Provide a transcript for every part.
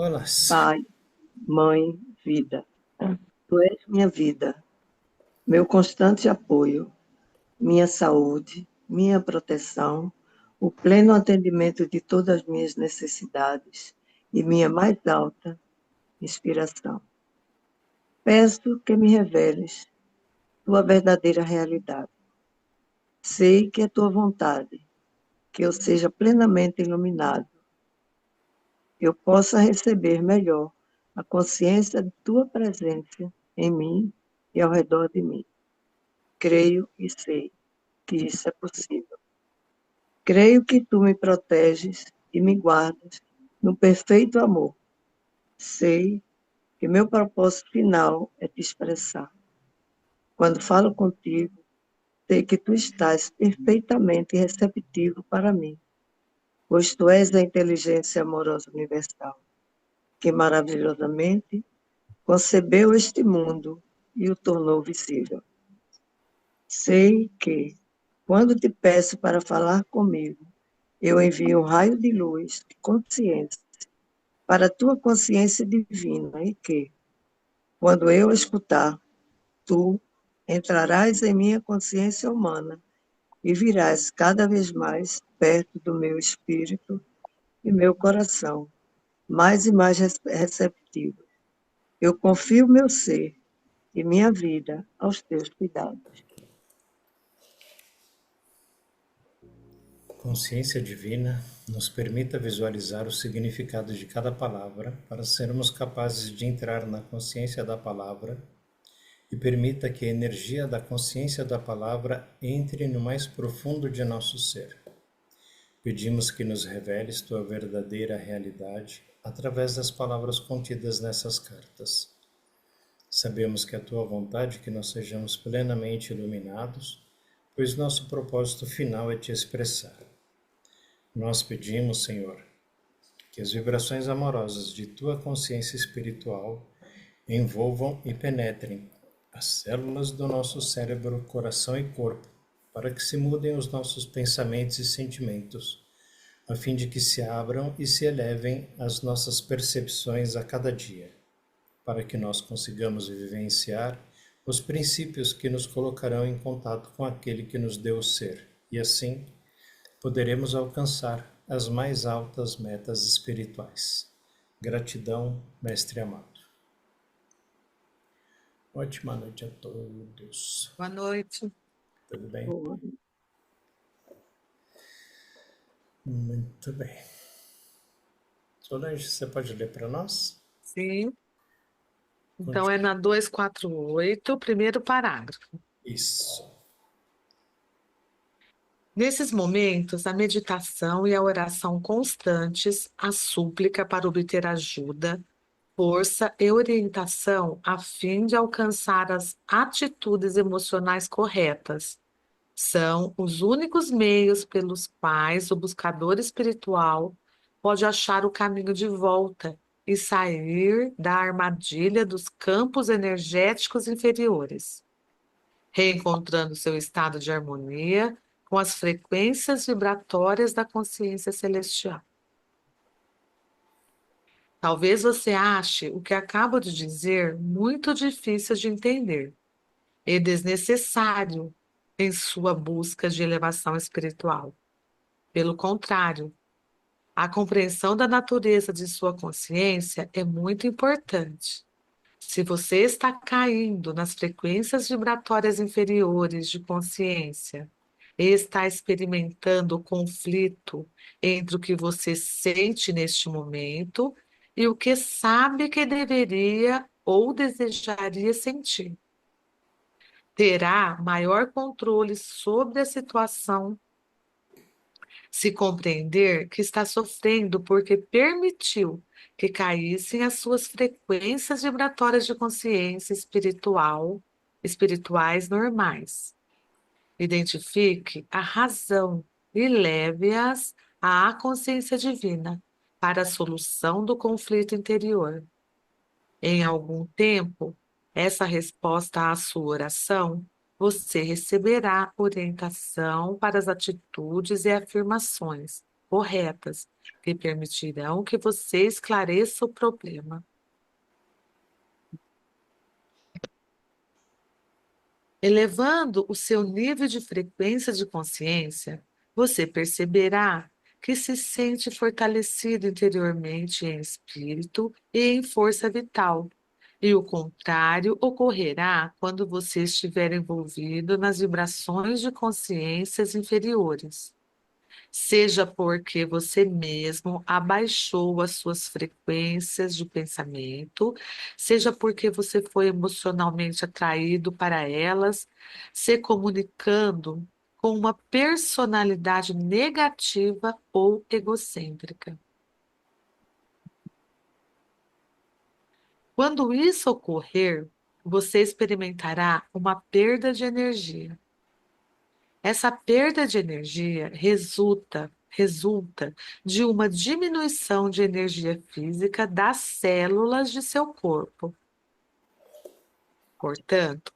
Olá. Pai, mãe, vida. Tu és minha vida, meu constante apoio, minha saúde, minha proteção, o pleno atendimento de todas as minhas necessidades e minha mais alta inspiração. Peço que me reveles tua verdadeira realidade. Sei que é tua vontade, que eu seja plenamente iluminado, eu possa receber melhor a consciência de tua presença em mim e ao redor de mim. Creio e sei que isso é possível. Creio que tu me proteges e me guardas no perfeito amor. Sei que meu propósito final é te expressar. Quando falo contigo, sei que tu estás perfeitamente receptivo para mim, pois tu és a inteligência amorosa universal, que maravilhosamente concebeu este mundo e o tornou visível. Sei que, quando te peço para falar comigo, eu envio um raio de luz, de consciência, para a tua consciência divina e que, quando eu escutar, tu entrarás em minha consciência humana e virás cada vez mais perto do meu espírito e meu coração, mais e mais receptivo. Eu confio meu ser e minha vida aos teus cuidados. Consciência divina nos permita visualizar o significado de cada palavra para sermos capazes de entrar na consciência da palavra e permita que a energia da consciência da palavra entre no mais profundo de nosso ser. Pedimos que nos reveles tua verdadeira realidade através das palavras contidas nessas cartas. Sabemos que é a tua vontade que nós sejamos plenamente iluminados, pois nosso propósito final é te expressar. Nós pedimos, Senhor, que as vibrações amorosas de tua consciência espiritual envolvam e penetrem as células do nosso cérebro, coração e corpo, para que se mudem os nossos pensamentos e sentimentos, a fim de que se abram e se elevem as nossas percepções a cada dia, para que nós consigamos vivenciar os princípios que nos colocarão em contato com aquele que nos deu o ser, e assim poderemos alcançar as mais altas metas espirituais. Gratidão, Mestre amado. Ótima noite a todos. Boa noite. Tudo bem? Boa. Muito bem. Solange, você pode ler para nós? Sim. Então é na 248, primeiro parágrafo. Isso. Nesses momentos, a meditação e a oração constantes, a súplica para obter ajuda, força e orientação a fim de alcançar as atitudes emocionais corretas, são os únicos meios pelos quais o buscador espiritual pode achar o caminho de volta e sair da armadilha dos campos energéticos inferiores, reencontrando seu estado de harmonia com as frequências vibratórias da consciência celestial. Talvez você ache o que acabo de dizer muito difícil de entender e desnecessário em sua busca de elevação espiritual. Pelo contrário, a compreensão da natureza de sua consciência é muito importante. Se você está caindo nas frequências vibratórias inferiores de consciência e está experimentando o conflito entre o que você sente neste momento e o que sabe que deveria ou desejaria sentir, terá maior controle sobre a situação se compreender que está sofrendo porque permitiu que caíssem as suas frequências vibratórias de consciência espirituais normais. Identifique a razão e leve-as à consciência divina para a solução do conflito interior. Em algum tempo, essa resposta à sua oração, você receberá orientação para as atitudes e afirmações corretas, que permitirão que você esclareça o problema. Elevando o seu nível de frequência de consciência, você perceberá que se sente fortalecido interiormente em espírito e em força vital. E o contrário ocorrerá quando você estiver envolvido nas vibrações de consciências inferiores. Seja porque você mesmo abaixou as suas frequências de pensamento, seja porque você foi emocionalmente atraído para elas, se comunicando com uma personalidade negativa ou egocêntrica. Quando isso ocorrer, você experimentará uma perda de energia. Essa perda de energia resulta de uma diminuição de energia física das células de seu corpo. Portanto,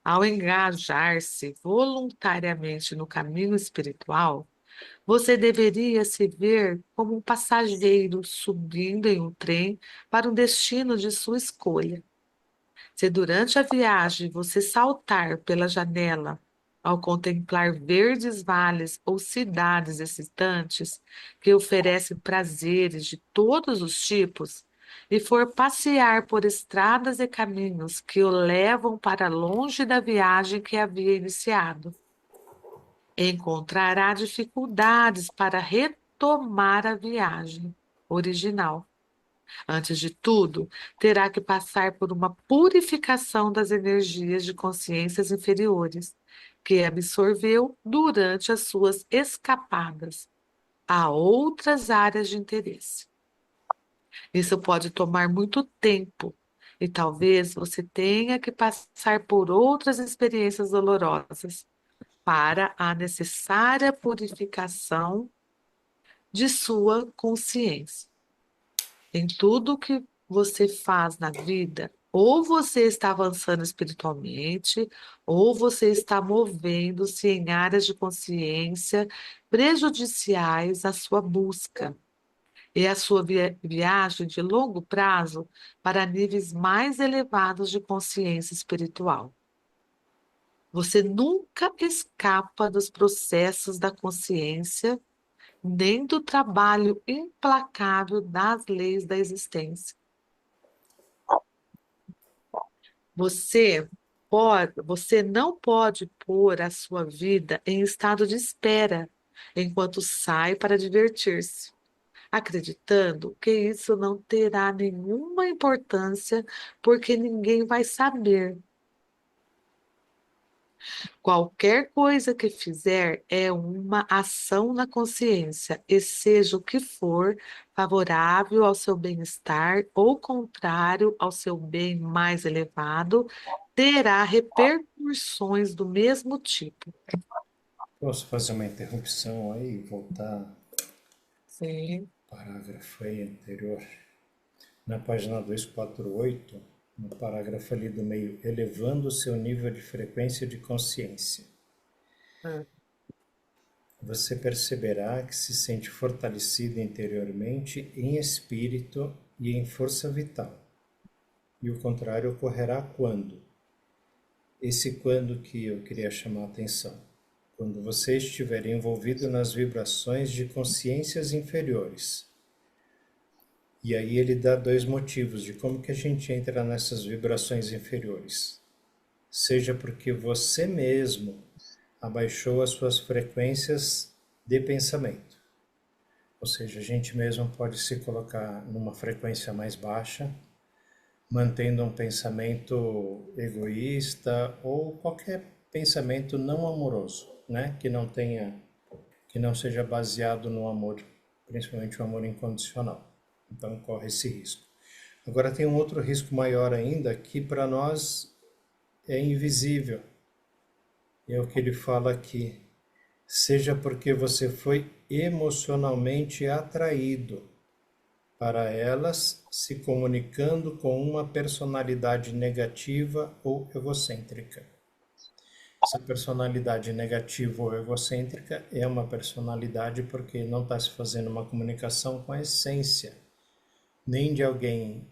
ao engajar-se voluntariamente no caminho espiritual, você deveria se ver como um passageiro subindo em um trem para um destino de sua escolha. Se durante a viagem você saltar pela janela ao contemplar verdes vales ou cidades excitantes que oferecem prazeres de todos os tipos, e for passear por estradas e caminhos que o levam para longe da viagem que havia iniciado, encontrará dificuldades para retomar a viagem original. Antes de tudo, terá que passar por uma purificação das energias de consciências inferiores, que absorveu durante as suas escapadas a outras áreas de interesse. Isso pode tomar muito tempo, e talvez você tenha que passar por outras experiências dolorosas para a necessária purificação de sua consciência. Em tudo que você faz na vida, ou você está avançando espiritualmente, ou você está movendo-se em áreas de consciência prejudiciais à sua busca e à sua viagem de longo prazo para níveis mais elevados de consciência espiritual. Você nunca escapa dos processos da consciência nem do trabalho implacável das leis da existência. Você não pode pôr a sua vida em estado de espera enquanto sai para divertir-se, acreditando que isso não terá nenhuma importância porque ninguém vai saber. Qualquer coisa que fizer é uma ação na consciência, e seja o que for, favorável ao seu bem-estar ou contrário ao seu bem mais elevado, terá repercussões do mesmo tipo. Posso fazer uma interrupção aí e voltar Sim. ao parágrafo aí anterior? Na página 248, no parágrafo ali do meio, elevando o seu nível de frequência de consciência. Ah, Você perceberá que se sente fortalecido interiormente em espírito e em força vital. E o contrário ocorrerá quando? Esse quando que eu queria chamar a atenção. Quando você estiver envolvido nas vibrações de consciências inferiores. E aí ele dá dois motivos de como que a gente entra nessas vibrações inferiores. Seja porque você mesmo abaixou as suas frequências de pensamento. Ou seja, a gente mesmo pode se colocar numa frequência mais baixa, mantendo um pensamento egoísta ou qualquer pensamento não amoroso, né? Que não seja baseado no amor, principalmente o amor incondicional. Então corre esse risco. Agora tem um outro risco maior ainda que para nós é invisível. É o que ele fala aqui. Seja porque você foi emocionalmente atraído para elas, se comunicando com uma personalidade negativa ou egocêntrica. Essa personalidade negativa ou egocêntrica é uma personalidade porque não está se fazendo uma comunicação com a essência, nem de alguém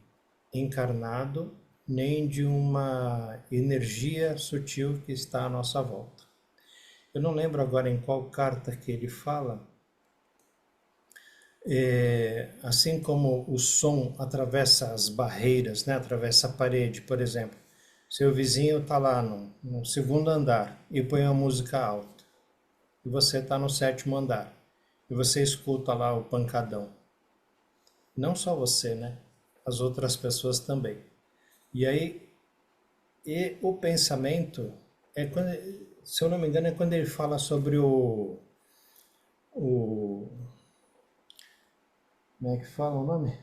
encarnado, nem de uma energia sutil que está à nossa volta. Eu não lembro agora em qual carta que ele fala, assim como o som atravessa as barreiras, né, atravessa a parede, por exemplo. Seu vizinho está lá no segundo andar e põe a música alta. E você está no sétimo andar. E você escuta lá o pancadão. Não só você, né? As outras pessoas também. E aí, o pensamento, quando, se eu não me engano, é quando ele fala sobre o como é que fala o nome?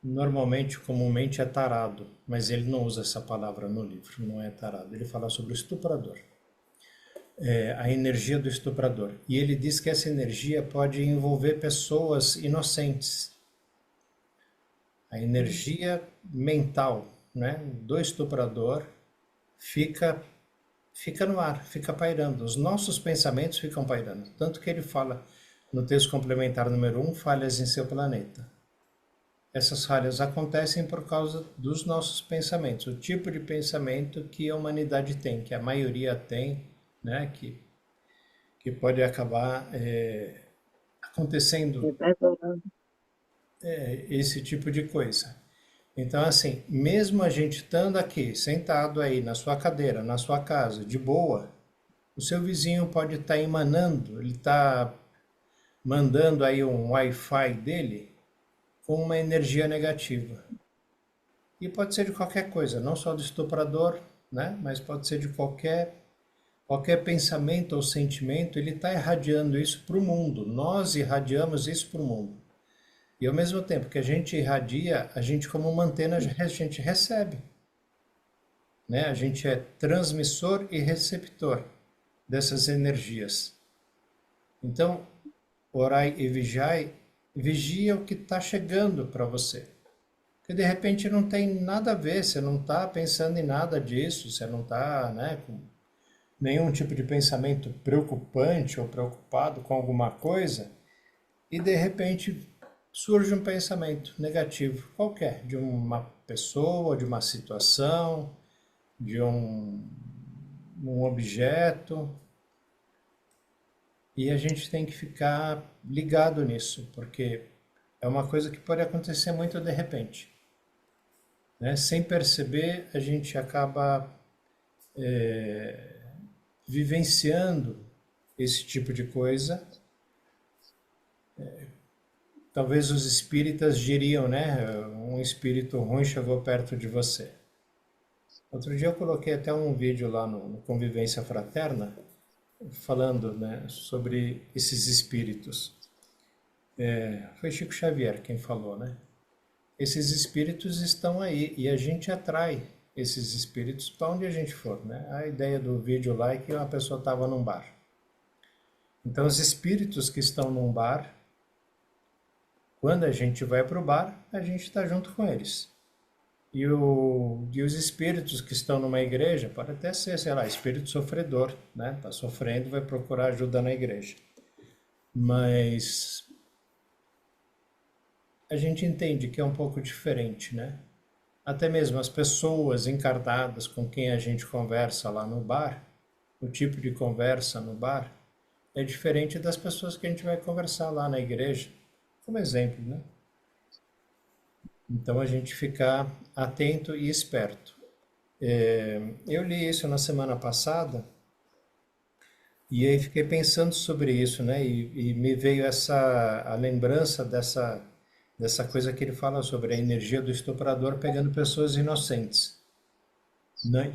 Normalmente, comumente é tarado, mas ele não usa essa palavra no livro, não é tarado. Ele fala sobre o estuprador, a energia do estuprador. E ele diz que essa energia pode envolver pessoas inocentes. A energia mental, né, do estuprador fica no ar, fica pairando. Os nossos pensamentos ficam pairando. Tanto que ele fala no texto complementar número 1, falhas em seu planeta. Essas falhas acontecem por causa dos nossos pensamentos, o tipo de pensamento que a humanidade tem, que a maioria tem, né, que pode acabar acontecendo Reverberando. esse tipo de coisa. Então, assim, mesmo a gente estando aqui, sentado aí na sua cadeira, na sua casa, de boa, o seu vizinho pode estar emanando, ele está mandando aí um Wi-Fi dele com uma energia negativa. E pode ser de qualquer coisa, não só do estuprador, né? Mas pode ser de qualquer pensamento ou sentimento, ele está irradiando isso para o mundo. Nós irradiamos isso para o mundo. E ao mesmo tempo que a gente irradia, a gente como uma antena, a gente recebe. Né? A gente é transmissor e receptor dessas energias. Então, orai e vigiai, vigia o que está chegando para você. Porque de repente não tem nada a ver, você não está pensando em nada disso, você não está, né, com nenhum tipo de pensamento preocupante ou preocupado com alguma coisa, e de repente surge um pensamento negativo qualquer, de uma pessoa, de uma situação, de um objeto, e a gente tem que ficar ligado nisso, porque é uma coisa que pode acontecer muito de repente. Né? Sem perceber, a gente acaba vivenciando esse tipo de coisa. Talvez os espíritas diriam, né? Um espírito ruim chegou perto de você. Outro dia eu coloquei até um vídeo lá no Convivência Fraterna, falando, né, sobre esses espíritos. Foi Chico Xavier quem falou, né? Esses espíritos estão aí e a gente atrai esses espíritos para onde a gente for, né? A ideia do vídeo lá é que uma pessoa estava num bar. Então, os espíritos que estão num bar, quando a gente vai para o bar, a gente está junto com eles. E os espíritos que estão numa igreja, pode até ser, sei lá, espírito sofredor, né? Está sofrendo, vai procurar ajuda na igreja. Mas a gente entende que é um pouco diferente, né? Até mesmo as pessoas encarnadas com quem a gente conversa lá no bar, o tipo de conversa no bar, é diferente das pessoas que a gente vai conversar lá na igreja, como exemplo, né? Então a gente ficar atento e esperto. Eu li isso na semana passada e aí fiquei pensando sobre isso, né? E me veio a lembrança dessa coisa que ele fala sobre a energia do estuprador pegando pessoas inocentes.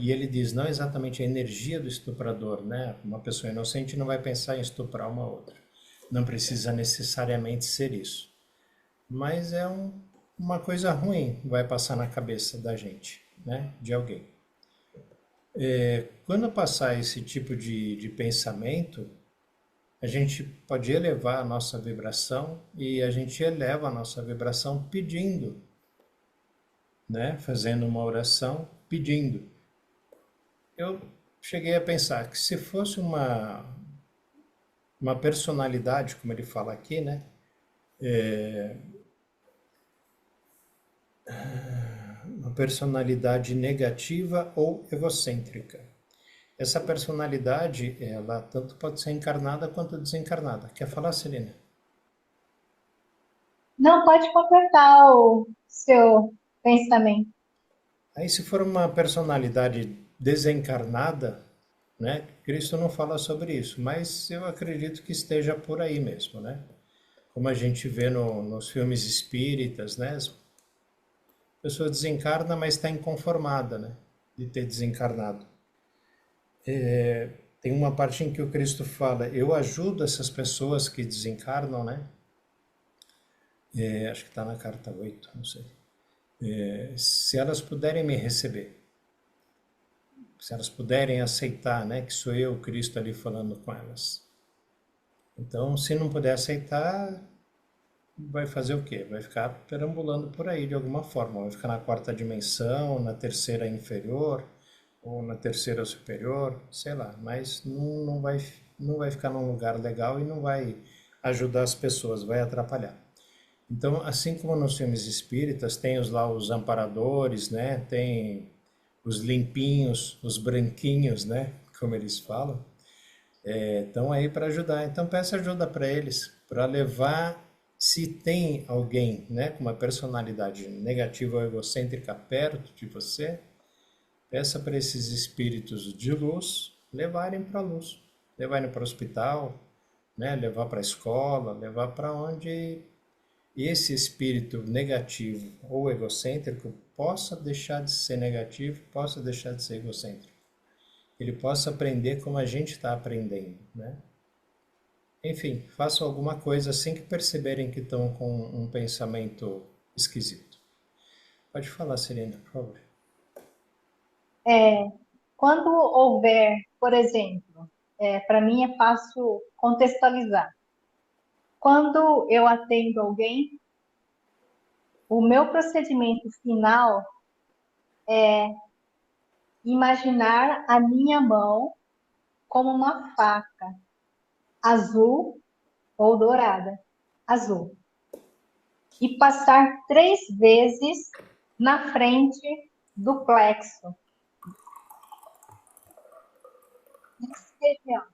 E ele diz, não exatamente a energia do estuprador, né? Uma pessoa inocente não vai pensar em estuprar uma outra. Não precisa necessariamente ser isso. Mas é uma coisa ruim que vai passar na cabeça da gente, né? De alguém. Quando passar esse tipo de pensamento, a gente pode elevar a nossa vibração e a gente eleva a nossa vibração pedindo, né? Fazendo uma oração pedindo. Eu cheguei a pensar que se fosse uma personalidade, como ele fala aqui, né? Uma personalidade negativa ou egocêntrica. Essa personalidade, ela tanto pode ser encarnada quanto desencarnada. Quer falar, Celina? Não, pode completar o seu pensamento. Aí, se for uma personalidade desencarnada, né? Cristo não fala sobre isso, mas eu acredito que esteja por aí mesmo, né? Como a gente vê nos filmes espíritas, né? A pessoa desencarna, mas está inconformada, né? De ter desencarnado. Tem uma parte em que o Cristo fala: eu ajudo essas pessoas que desencarnam, né? Acho que está na carta 8, não sei. Se elas puderem me receber, se elas puderem aceitar, né, que sou eu, Cristo, ali falando com elas. Então, se não puder aceitar, vai fazer o quê? Vai ficar perambulando por aí de alguma forma. Vai ficar na quarta dimensão, na terceira inferior, ou na terceira superior, sei lá. Mas não vai ficar num lugar legal e não vai ajudar as pessoas, vai atrapalhar. Então, assim como nos filmes espíritas, tem os amparadores, né? Tem os limpinhos, os branquinhos, né? Como eles falam, estão aí para ajudar. Então, peça ajuda para eles, para levar, se tem alguém, né, com uma personalidade negativa ou egocêntrica perto de você, peça para esses espíritos de luz levarem para a luz, levarem para o hospital, né, levar para a escola, levar para onde esse espírito negativo ou egocêntrico possa deixar de ser negativo, possa deixar de ser egocêntrico. Ele possa aprender como a gente está aprendendo, né? Enfim, façam alguma coisa assim que perceberem que estão com um pensamento esquisito. Pode falar, Serena, por favor. Quando houver, por exemplo, para mim é fácil contextualizar. Quando eu atendo alguém, o meu procedimento final é imaginar a minha mão como uma faca azul ou dourada, azul, e passar 3 vezes na frente do plexo, nessa região.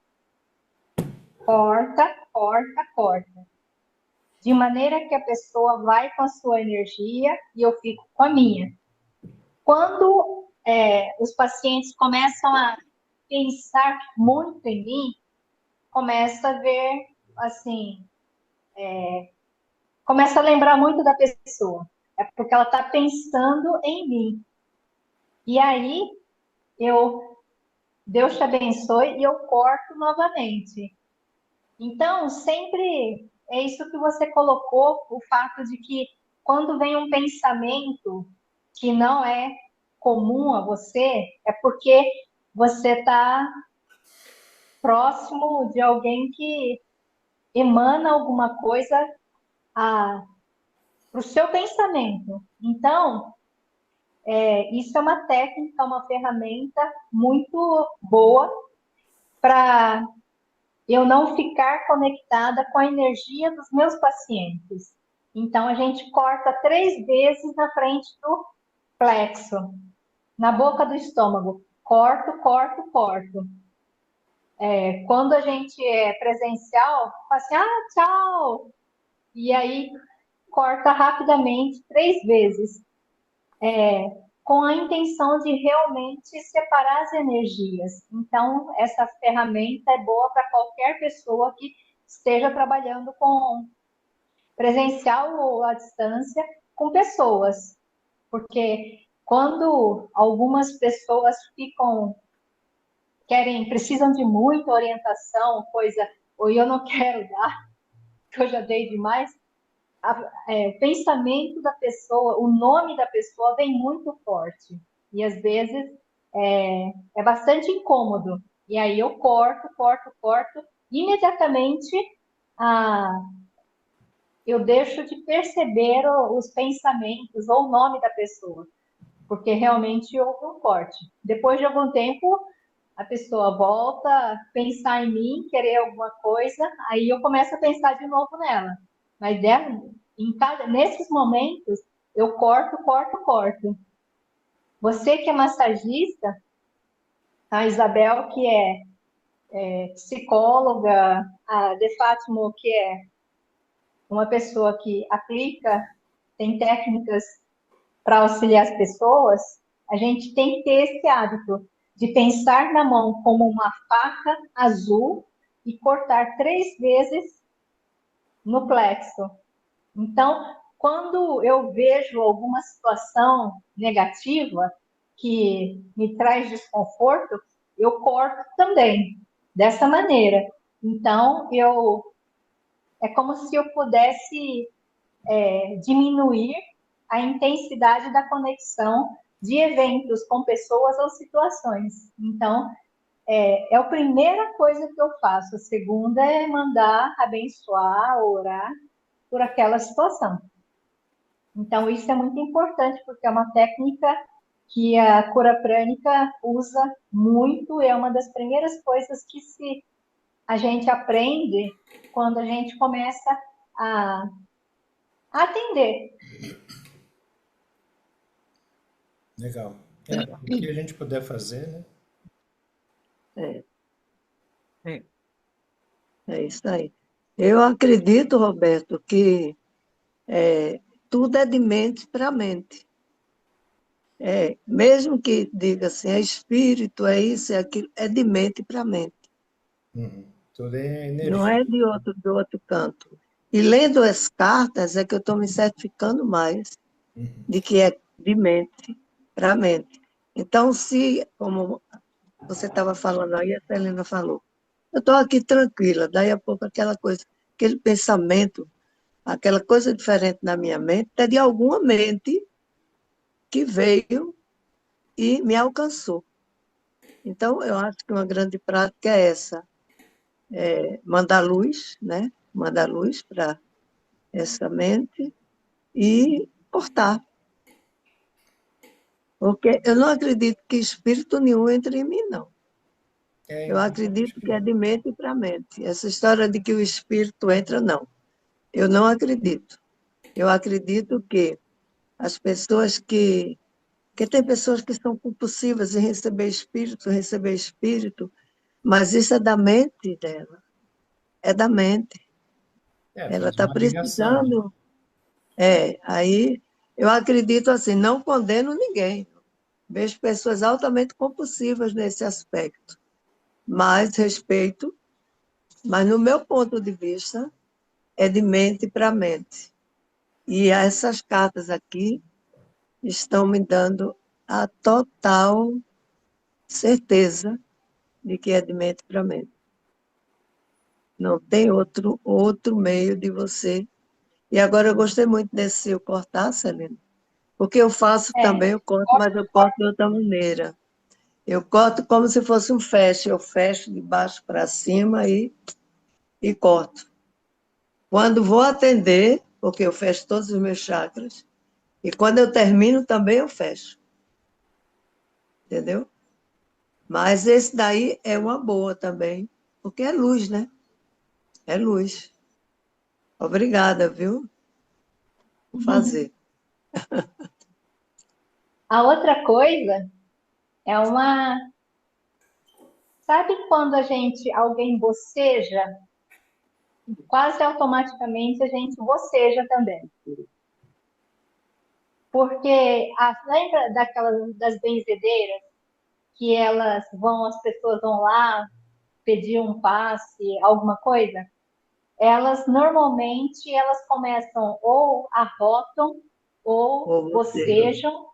Corta, corta, corta. De maneira que a pessoa vai com a sua energia e eu fico com a minha. Quando os pacientes começam a pensar muito em mim, começa a ver, assim, começa a lembrar muito da pessoa. É porque ela está pensando em mim. E aí, Deus te abençoe e eu corto novamente. Então, sempre é isso que você colocou, o fato de que quando vem um pensamento que não é comum a você, é porque você está próximo de alguém que emana alguma coisa para o seu pensamento. Então, isso é uma técnica, uma ferramenta muito boa para eu não ficar conectada com a energia dos meus pacientes. Então, a gente corta 3 vezes na frente do plexo, na boca do estômago. Corto, corto, corto. Quando a gente é presencial, fala assim, tchau! E aí, corta rapidamente 3 vezes, com a intenção de realmente separar as energias. Então, essa ferramenta é boa para qualquer pessoa que esteja trabalhando com presencial ou à distância com pessoas, porque quando algumas pessoas precisam de muita orientação, coisa, ou eu não quero dar, que eu já dei demais, o pensamento da pessoa, o nome da pessoa vem muito forte. E às vezes é bastante incômodo. E aí eu corto, corto, corto. Imediatamente eu deixo de perceber os pensamentos ou o nome da pessoa. Porque realmente houve um corte. Depois de algum tempo, a pessoa volta a pensar em mim, querer alguma coisa, aí eu começo a pensar de novo nela. Mas nesses momentos, eu corto, corto, corto. Você que é massagista, a Isabel, que é psicóloga, a De Fátimo, que é uma pessoa que aplica, tem técnicas para auxiliar as pessoas, a gente tem que ter esse hábito de pensar na mão como uma faca azul e cortar 3 vezes no plexo. Então, quando eu vejo alguma situação negativa que me traz desconforto, eu corto também, dessa maneira. Então, é como se eu pudesse diminuir a intensidade da conexão de eventos com pessoas ou situações. Então, é a primeira coisa que eu faço. A segunda é mandar abençoar, orar por aquela situação. Então, isso é muito importante, porque é uma técnica que a cura prânica usa muito, é uma das primeiras coisas que a gente aprende quando a gente começa a atender. Legal. O que a gente puder fazer, né? É, É. é isso aí. Eu acredito, Roberto, que tudo é de mente para mente. Mesmo que diga assim, é espírito, é isso, é aquilo, é de mente para mente. Uhum. Tudo é Não energia. é de outro canto. E lendo as cartas é que eu estou me certificando mais de que é de mente para mente. Então, se, como você estava falando aí, a Celina falou, eu estou aqui tranquila, daí a pouco aquela coisa, aquele pensamento, aquela coisa diferente na minha mente, é de alguma mente que veio e me alcançou. Então, eu acho que uma grande prática é essa, mandar luz, né? Mandar luz para essa mente e cortar. Porque eu não acredito que espírito nenhum entre em mim, não. Eu Então, acho acredito que que é de mente para mente. Essa história de que o espírito entra, não. Eu não acredito. Eu acredito que as pessoas que... Porque tem pessoas que são compulsivas em receber espírito, mas isso é da mente dela. É da mente. Ela faz está uma ligação, né? precisando. Aí eu acredito assim, não condeno ninguém. Vejo pessoas altamente compulsivas nesse aspecto, mas respeito, mas no meu ponto de vista é de mente para mente. E essas cartas aqui estão me dando a total certeza de que é de mente para mente. Não tem outro meio de você. E agora eu gostei muito desse seu cortar, Celina, porque eu faço também, eu corto, mas eu corto de outra maneira. Eu corto como se fosse um fecho, eu fecho de baixo para cima e corto. Quando vou atender, porque eu fecho todos os meus chakras, e quando eu termino também eu fecho, entendeu? Mas esse daí é uma boa também, porque é luz, né? É luz. Obrigada, viu? Por fazer. A outra coisa é uma. Sabe quando alguém boceja, quase automaticamente a gente boceja também. Porque lembra das benzedeiras que as pessoas vão lá pedir um passe, alguma coisa? Elas normalmente começam ou arrotam ou Ou você. bocejam.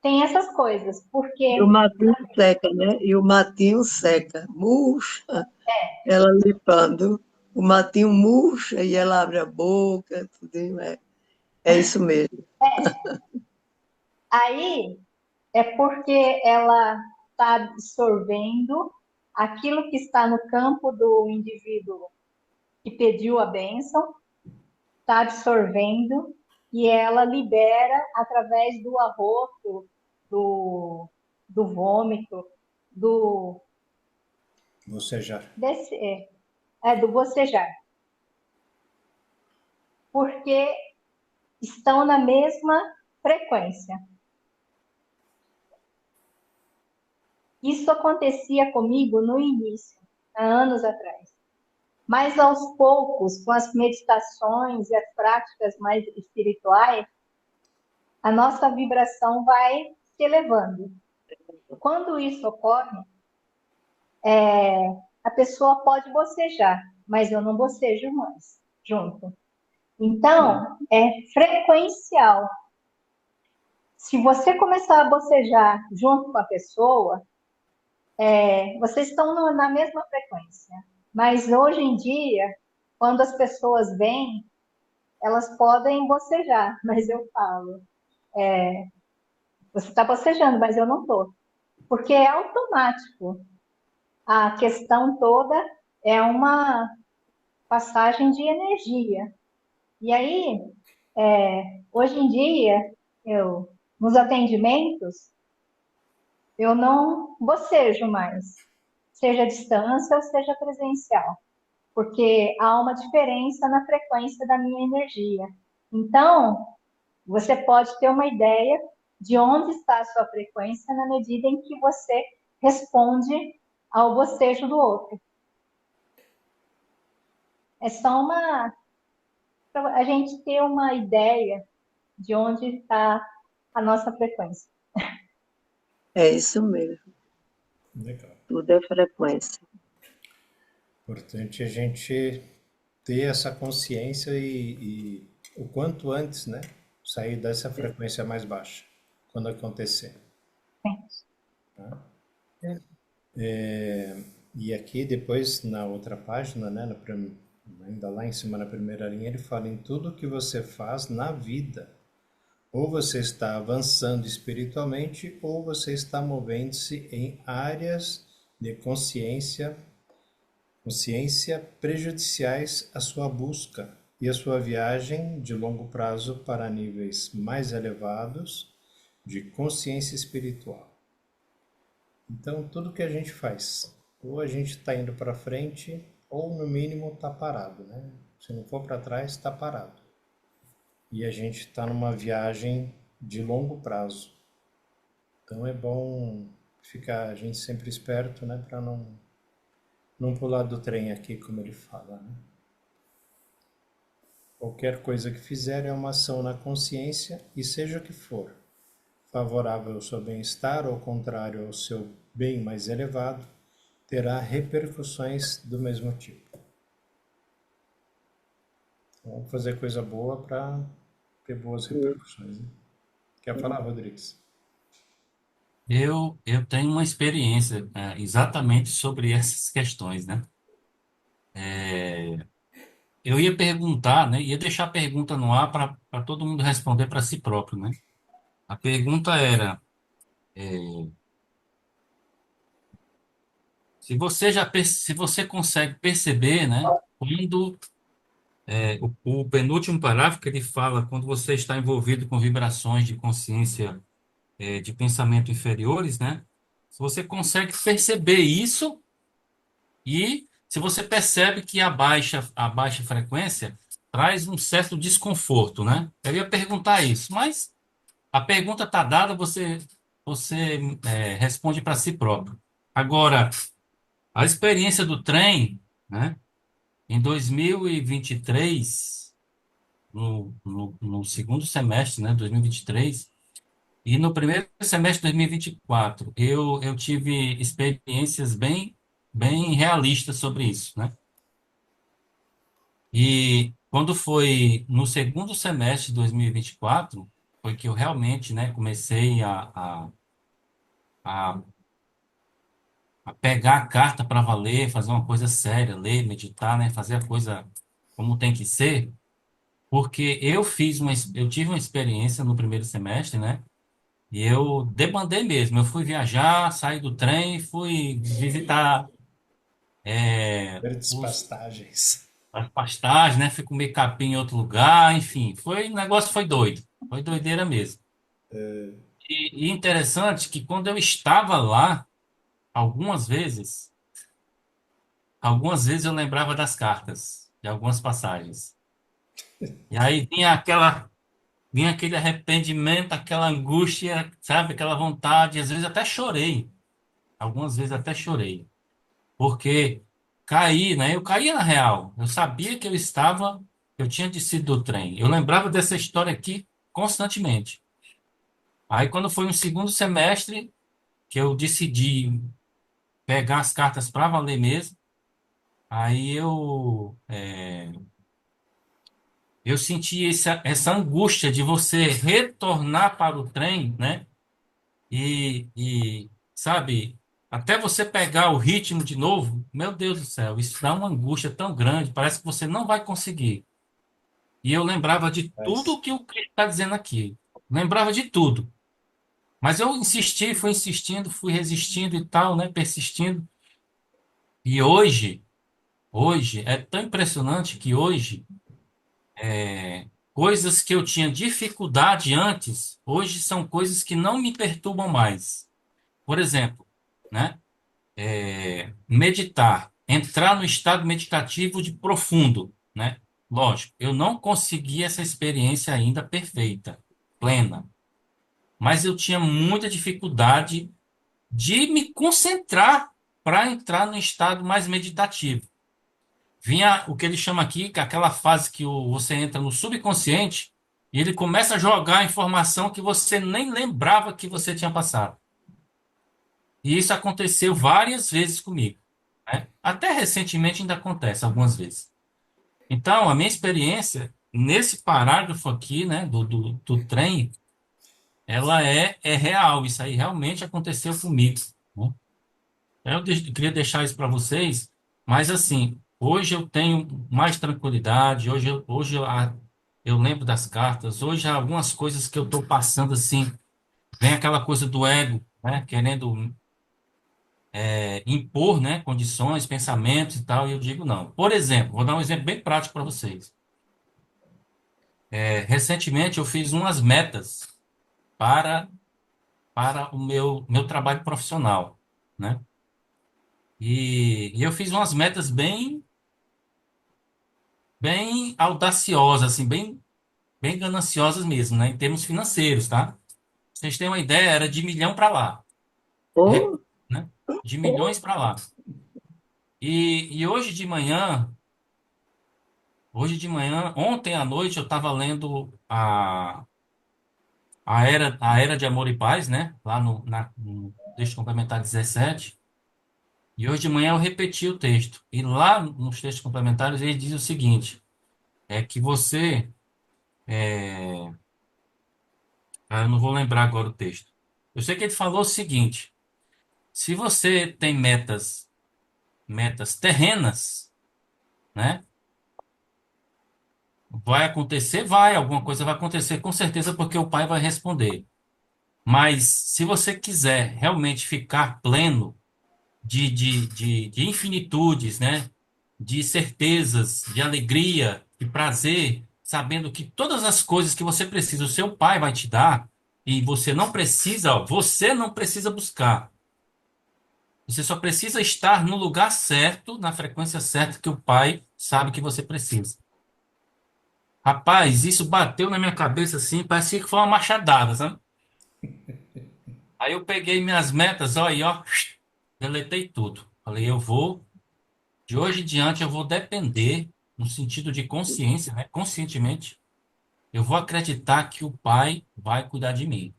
Tem essas coisas, E o porque matinho seca, né? E o matinho seca. Murcha, ela limpando. O matinho murcha e ela abre a boca, tudo, é isso mesmo. aí é porque ela está absorvendo aquilo que está no campo do indivíduo que pediu a bênção, está absorvendo e ela libera através do arroto, do, do vômito. do, Bocejar. do bocejar, porque estão na mesma frequência. Isso acontecia comigo no início, há anos atrás. Mas aos poucos, com as meditações e as práticas mais espirituais, a nossa vibração vai se elevando. Quando isso ocorre, a pessoa pode bocejar, mas eu não bocejo mais junto. Então, é frequencial. Se você começar a bocejar junto com a pessoa, vocês estão na mesma frequência. Mas hoje em dia, quando as pessoas vêm, elas podem bocejar, mas eu falo, você está bocejando, mas eu não estou. Porque é automático. A questão toda é uma passagem de energia. E aí, hoje em dia, nos atendimentos, eu não bocejo mais, seja à distância ou seja presencial, porque há uma diferença na frequência da minha energia. Então, você pode ter uma ideia de onde está a sua frequência na medida em que você responde ao bocejo do outro. É só para a gente ter uma ideia de onde está a nossa frequência. É isso mesmo. Legal. Tudo é frequência. Importante a gente ter essa consciência e o quanto antes, né? Sair dessa frequência mais baixa, quando acontecer. Tá? E aqui depois, na outra página, né? Ainda lá em cima na primeira linha, ele fala em tudo que você faz na vida. Ou você está avançando espiritualmente, ou você está movendo-se em áreas de consciência prejudiciais à sua busca e à sua viagem de longo prazo para níveis mais elevados de consciência espiritual. Então, tudo que a gente faz, ou a gente está indo para frente, ou no mínimo está parado, né? Se não for para trás, está parado. E a gente está numa viagem de longo prazo. Então é bom ficar a gente sempre esperto, né, para não pular do trem aqui, como ele fala, né? Qualquer coisa que fizer é uma ação na consciência e seja o que for, favorável ao seu bem-estar ou contrário ao seu bem mais elevado, terá repercussões do mesmo tipo. Vamos fazer coisa boa para ter boas repercussões, né? Quer falar, Rodrigues? Eu tenho uma experiência exatamente sobre essas questões, né? Eu ia perguntar, né? Ia deixar a pergunta no ar para todo mundo responder para si próprio, né? A pergunta era, se você consegue perceber, né? Quando o penúltimo parágrafo que ele fala, quando você está envolvido com vibrações de consciência, de pensamento inferiores, né? Se você consegue perceber isso. E se você percebe que a baixa frequência traz um certo desconforto, né? Eu ia perguntar isso, mas a pergunta está dada, você responde para si próprio. Agora, a experiência do trem, né? Em 2023, no segundo semestre, né? 2023, e no primeiro semestre de 2024, eu tive experiências bem realistas sobre isso, né? E quando foi no segundo semestre de 2024, foi que eu realmente, né, comecei a, a pegar a carta para valer, fazer uma coisa séria, ler, meditar, né, fazer a coisa como tem que ser, porque eu tive uma experiência no primeiro semestre, né, e eu debandei mesmo. Eu fui viajar, saí do trem, fui visitar Verdes os pastagens. as pastagens, né? Fui comer capim em outro lugar, enfim, o negócio foi doido, foi doideira mesmo. E interessante que quando eu estava lá, algumas algumas vezes eu lembrava das cartas, de algumas passagens. E aí vinha aquele arrependimento, aquela angústia, sabe? Aquela vontade, às vezes até chorei. Algumas vezes até chorei. Porque caí, né? Eu caía na real. Eu sabia que eu tinha descido do trem. Eu lembrava dessa história aqui constantemente. Aí quando foi no segundo semestre que eu decidi pegar as cartas para valer mesmo, aí eu senti essa angústia de você retornar para o trem, né? Sabe, até você pegar o ritmo de novo, meu Deus do céu, isso dá uma angústia tão grande, parece que você não vai conseguir. E eu lembrava de tudo Mas, que o Cristo está dizendo aqui. Lembrava de tudo. Mas eu insisti, fui insistindo, fui resistindo e tal, né? Persistindo. E hoje, é tão impressionante que hoje, coisas que eu tinha dificuldade antes, hoje são coisas que não me perturbam mais. Por exemplo, né? Meditar, entrar no estado meditativo de profundo, né? Lógico, eu não consegui essa experiência ainda perfeita, plena, mas eu tinha muita dificuldade de me concentrar para entrar no estado mais meditativo. Vinha o que ele chama aqui, que é aquela fase que você entra no subconsciente e ele começa a jogar informação que você nem lembrava que você tinha passado. E isso aconteceu várias vezes comigo, né? Até recentemente ainda acontece algumas vezes. Então, a minha experiência nesse parágrafo aqui, né, do trem, ela é real. Isso aí realmente aconteceu comigo, né? Queria deixar isso para vocês, mas assim, hoje eu tenho mais tranquilidade, eu lembro das cartas, hoje há algumas coisas que eu estou passando assim, vem aquela coisa do ego, né, querendo impor, né, condições, pensamentos e tal, e eu digo não. Por exemplo, vou dar um exemplo bem prático para vocês. Recentemente eu fiz umas metas para, para o meu trabalho profissional, né? E eu fiz umas metas bem audaciosas, assim, bem gananciosas mesmo, né, em termos financeiros, tá? Pra vocês terem uma ideia, era de milhão para lá, Oh, né? De milhões para lá. E ontem à noite eu estava lendo a Era de Amor e Paz, né? Lá no texto complementar 17. E hoje de manhã eu repeti o texto. E lá nos textos complementares ele diz o seguinte: é que você. Eu não vou lembrar agora o texto. Eu sei que ele falou o seguinte: se você tem metas terrenas, né? Vai acontecer? Vai. Alguma coisa vai acontecer com certeza, porque o pai vai responder. Mas se você quiser realmente ficar pleno, de infinitudes, né? De certezas, de alegria, de prazer, sabendo que todas as coisas que você precisa, o seu pai vai te dar, e você não precisa buscar. Você só precisa estar no lugar certo, na frequência certa que o pai sabe que você precisa. Rapaz, isso bateu na minha cabeça assim, parecia que foi uma machadada, sabe? Aí eu peguei minhas metas, ó, e ó, deletei tudo. Falei, de hoje em diante eu vou depender, no sentido de consciência, né? Conscientemente, eu vou acreditar que o Pai vai cuidar de mim.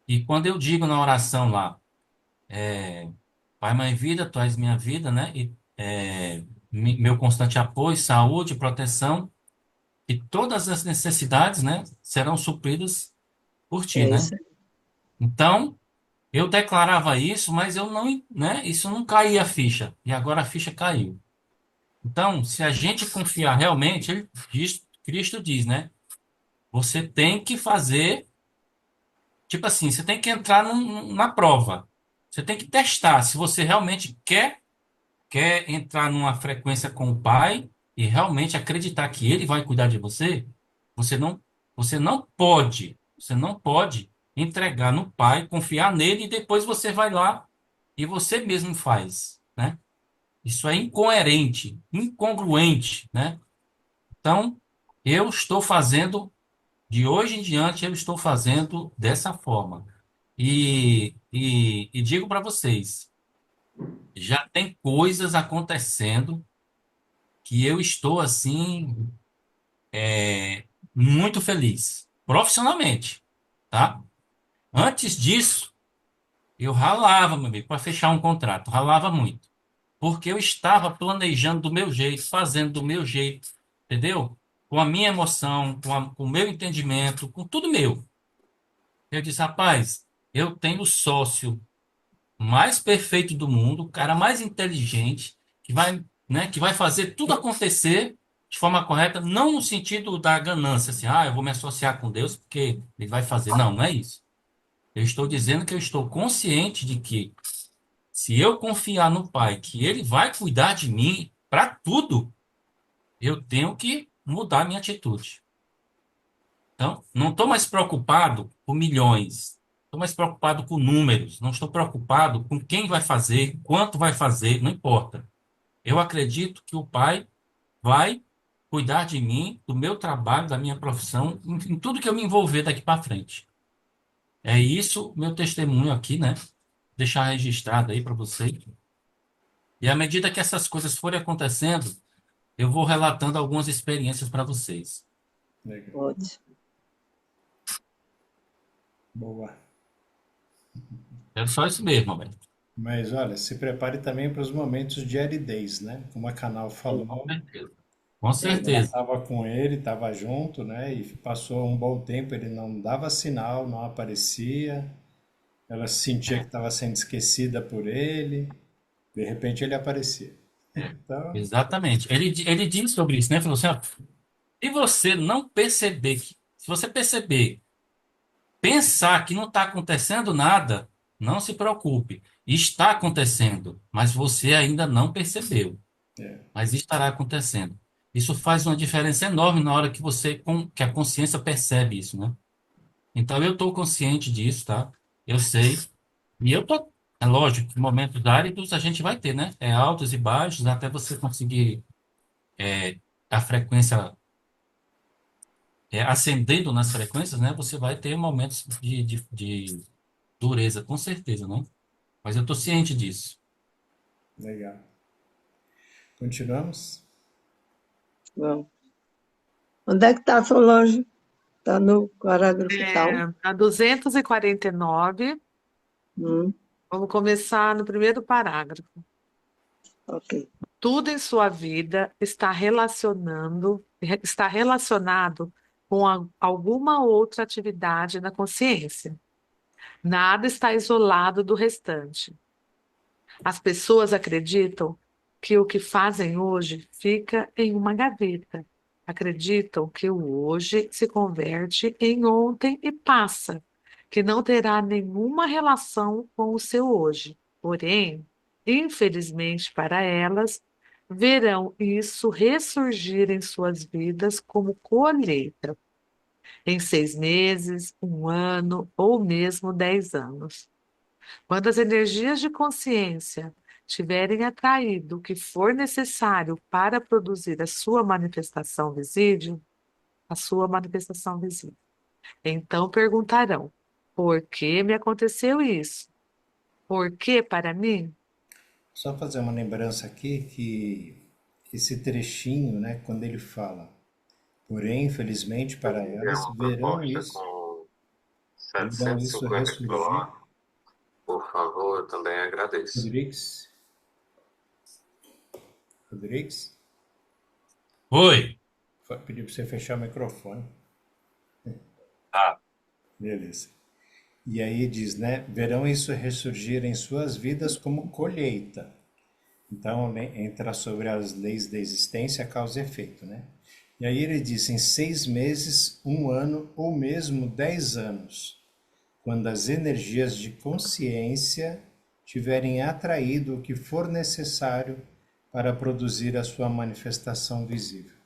E quando eu digo na oração lá, Pai, Mãe, Vida, Tu és minha vida, né? E meu constante apoio, saúde, proteção, e todas as necessidades, né, serão supridas por Ti, é né? isso. Então, eu declarava isso, mas eu não, né? Isso não caía a ficha. E agora a ficha caiu. Então, se a gente confiar realmente, Cristo diz, né? Você tem que fazer, tipo assim, você tem que entrar na prova. Você tem que testar se você realmente quer entrar numa frequência com o Pai e realmente acreditar que Ele vai cuidar de você. Você não, você não pode entregar no Pai, confiar nele e depois você vai lá e você mesmo faz, né? Isso é incoerente, incongruente, né? Então, eu estou fazendo, de hoje em diante, eu estou fazendo dessa forma. E digo para vocês, já tem coisas acontecendo que eu estou, assim, muito feliz, profissionalmente, tá? Antes disso, eu ralava, meu amigo, para fechar um contrato, ralava muito. Porque eu estava planejando do meu jeito, fazendo do meu jeito, entendeu? Com a minha emoção, com o meu entendimento, com tudo meu. Eu disse, rapaz, eu tenho o sócio mais perfeito do mundo, o cara mais inteligente, que vai, né, que vai fazer tudo acontecer de forma correta, não no sentido da ganância, assim, eu vou me associar com Deus porque ele vai fazer. Não, não é isso. Eu estou dizendo que eu estou consciente de que se eu confiar no Pai, que Ele vai cuidar de mim para tudo, eu tenho que mudar minha atitude. Então, não estou mais preocupado com milhões, estou mais preocupado com números, não estou preocupado com quem vai fazer, quanto vai fazer, não importa. Eu acredito que o Pai vai cuidar de mim, do meu trabalho, da minha profissão, em tudo que eu me envolver daqui para frente. É isso, meu testemunho aqui, né? Deixar registrado aí para você. E à medida que essas coisas forem acontecendo, eu vou relatando algumas experiências para vocês. Legal. Ótimo. Boa. É só isso mesmo, velho. Mas olha, se prepare também para os momentos de aridez, né? Como a Canal Com falou, certeza. Com ela certeza. estava com ele, estava junto, né? E passou um bom tempo, ele não dava sinal, não aparecia. Ela sentia que estava sendo esquecida por ele. De repente ele aparecia. Então, Exatamente. Ele diz sobre isso, né? Falou assim, ó, se você não perceber, se você perceber, pensar que não está acontecendo nada, não se preocupe. Está acontecendo, mas você ainda não percebeu. é, Mas estará acontecendo. Isso faz uma diferença enorme na hora que que a consciência percebe isso, né? Então eu estou consciente disso, tá? Eu sei. E eu tô, é lógico, que momentos áridos a gente vai ter, né? É altos e baixos, até você conseguir a frequência ascendendo nas frequências, né? Você vai ter momentos de dureza, com certeza, né? Mas eu tô ciente disso. legal. Continuamos? Bom. Onde é que está, Solange? Está no parágrafo tal? A 249, Hum, vamos começar no primeiro parágrafo. ok. Tudo em sua vida está relacionado com alguma outra atividade na consciência. Nada está isolado do restante. As pessoas acreditam que o que fazem hoje fica em uma gaveta. Acreditam que o hoje se converte em ontem e passa, que não terá nenhuma relação com o seu hoje. Porém, infelizmente para elas, verão isso ressurgir em suas vidas como colheita, em 6 meses, um ano ou mesmo 10 anos. Quando as energias de consciência tiverem atraído o que for necessário para produzir a sua manifestação visível, então perguntarão: por que me aconteceu isso? Por que para mim? Só fazer uma lembrança aqui que esse trechinho, né, quando ele fala, porém, infelizmente para É elas, uma proposta com verão isso 750 ressurgir. quilômetros. Por favor, eu também agradeço. Rodrigues? Rodrigues? Oi. Pedi para você fechar o microfone. Ah, Beleza. E aí diz, né? Verão isso ressurgir em suas vidas como colheita. Então, né, entra sobre as leis da existência, causa e efeito, né? E aí ele diz, em 6 meses, um ano ou mesmo 10 anos, quando as energias de consciência tiverem atraído o que for necessário para produzir a sua manifestação visível.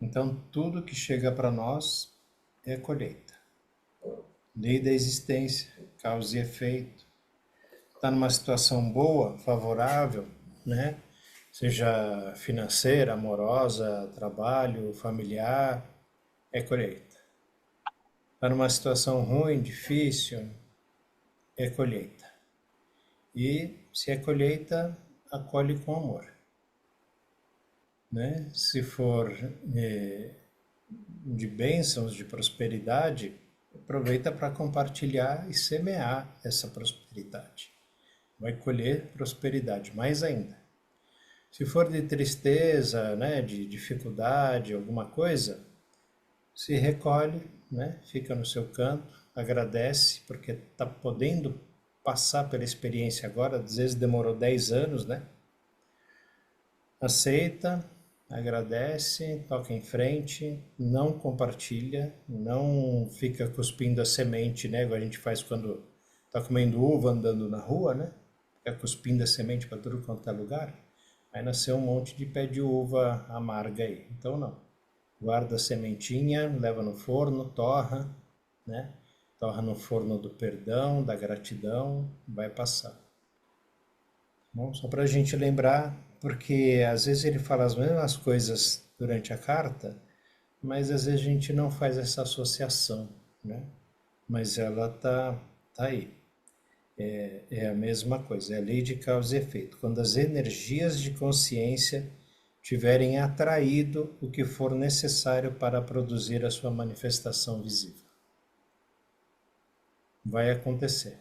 Então, tudo que chega para nós é colheita. Lei da existência, causa e efeito. está numa situação boa, favorável, né? Seja financeira, amorosa, trabalho, familiar, é colheita. Está numa situação ruim, difícil, é colheita. E se é colheita, acolhe com amor. Né? Se for de bênçãos, de prosperidade, aproveita para compartilhar e semear essa prosperidade. Vai colher prosperidade, mais ainda. Se for de tristeza, né, de dificuldade, alguma coisa, se recolhe, né, fica no seu canto, agradece, porque está podendo passar pela experiência agora, às vezes demorou 10 anos, né? Aceita, agradece, toca em frente, não compartilha, não fica cuspindo a semente, né? Igual a gente faz quando está comendo uva andando na rua, né? Fica cuspindo a semente para tudo quanto é lugar. Aí nasceu um monte de pé de uva amarga aí. Então não. Guarda a sementinha, leva no forno, torra, né? Torra no forno do perdão, da gratidão, vai passar. Bom, só para a gente lembrar, porque às vezes ele fala as mesmas coisas durante a carta, mas às vezes a gente não faz essa associação, né? Mas ela tá aí. É a mesma coisa, é a lei de causa e efeito. Quando as energias de consciência tiverem atraído o que for necessário para produzir a sua manifestação visível, vai acontecer.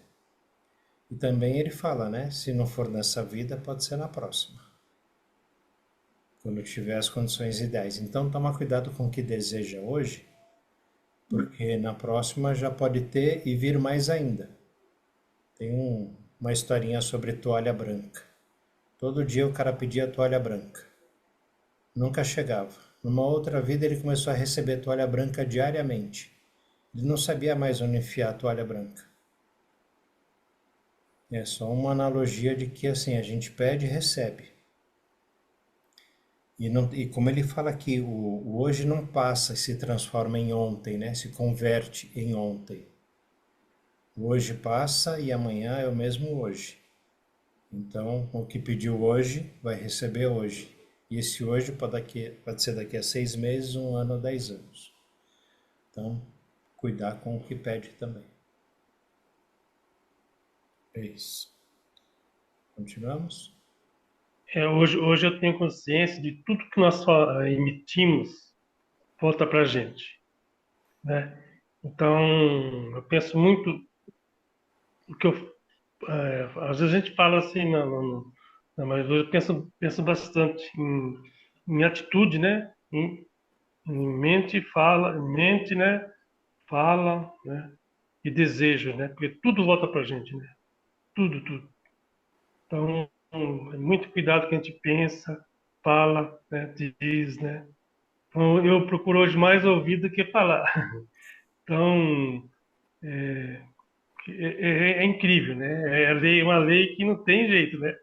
E também ele fala, né? Se não for nessa vida, pode ser na próxima. Quando tiver as condições ideais. Então, toma cuidado com o que deseja hoje, porque na próxima já pode ter e vir mais ainda. Tem uma historinha sobre toalha branca. Todo dia o cara pedia toalha branca. Nunca chegava. Numa outra vida ele começou a receber toalha branca diariamente. Ele não sabia mais onde enfiar a toalha branca. É só uma analogia de que assim, a gente pede e recebe. E como ele fala aqui, o hoje não passa e se transforma em ontem, né? Se converte em ontem. O hoje passa e amanhã é o mesmo hoje. Então, o que pediu hoje, vai receber hoje. E esse hoje pode ser daqui a 6 meses, 1 ano, 10 anos. Então, cuidar com o que pede também. É isso. Continuamos? Hoje eu tenho consciência de tudo que nós emitimos volta para a gente, né? Então, eu penso muito, porque às vezes a gente fala assim, não, mas eu penso bastante em atitude, né? Em mente, né? Fala, né? E desejo, né? Porque tudo volta para a gente, né? Tudo, tudo. Então, é muito cuidado que a gente pensa, fala, né? Diz, né? Então, eu procuro hoje mais ouvir do que falar. Então, é incrível, né? Uma lei que não tem jeito, né?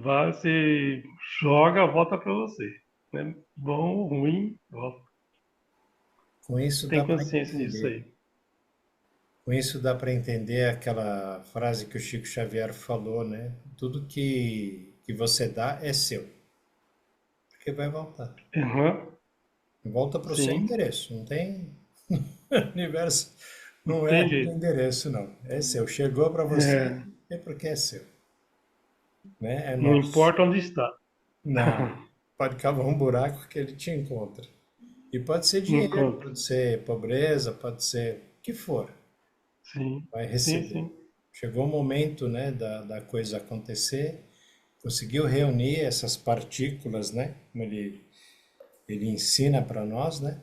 Você joga, volta para você, né? Bom, ruim, volta. Com isso Tem dá para consciência disso entender. aí. Com isso dá para entender aquela frase que o Chico Xavier falou, né? Tudo que você dá é seu, porque vai voltar. Uhum, Volta para o seu sim, endereço, não tem universo, não não é tem do jeito. endereço, não. É seu. Chegou para você, É, é porque é seu, né? É não nosso. importa onde está. Não, pode cavar um buraco que ele te encontra. E pode ser Não dinheiro, encontra. pode ser pobreza, pode ser o que for, Sim, vai sim, receber. sim. Chegou o momento, né, da coisa acontecer, conseguiu reunir essas partículas, né, como ele ensina para nós, né,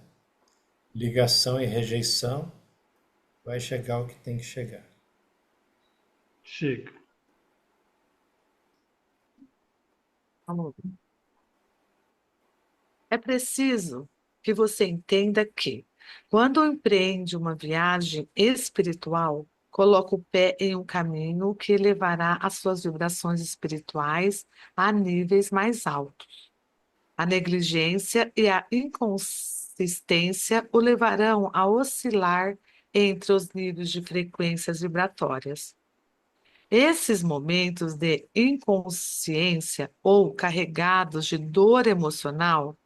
ligação e rejeição, vai chegar o que tem que chegar. Chega. Vamos lá. É preciso que você entenda que, quando empreende uma viagem espiritual, coloca o pé em um caminho que levará as suas vibrações espirituais a níveis mais altos. A negligência e a inconsistência o levarão a oscilar entre os níveis de frequências vibratórias. Esses momentos de inconsciência ou carregados de dor emocional,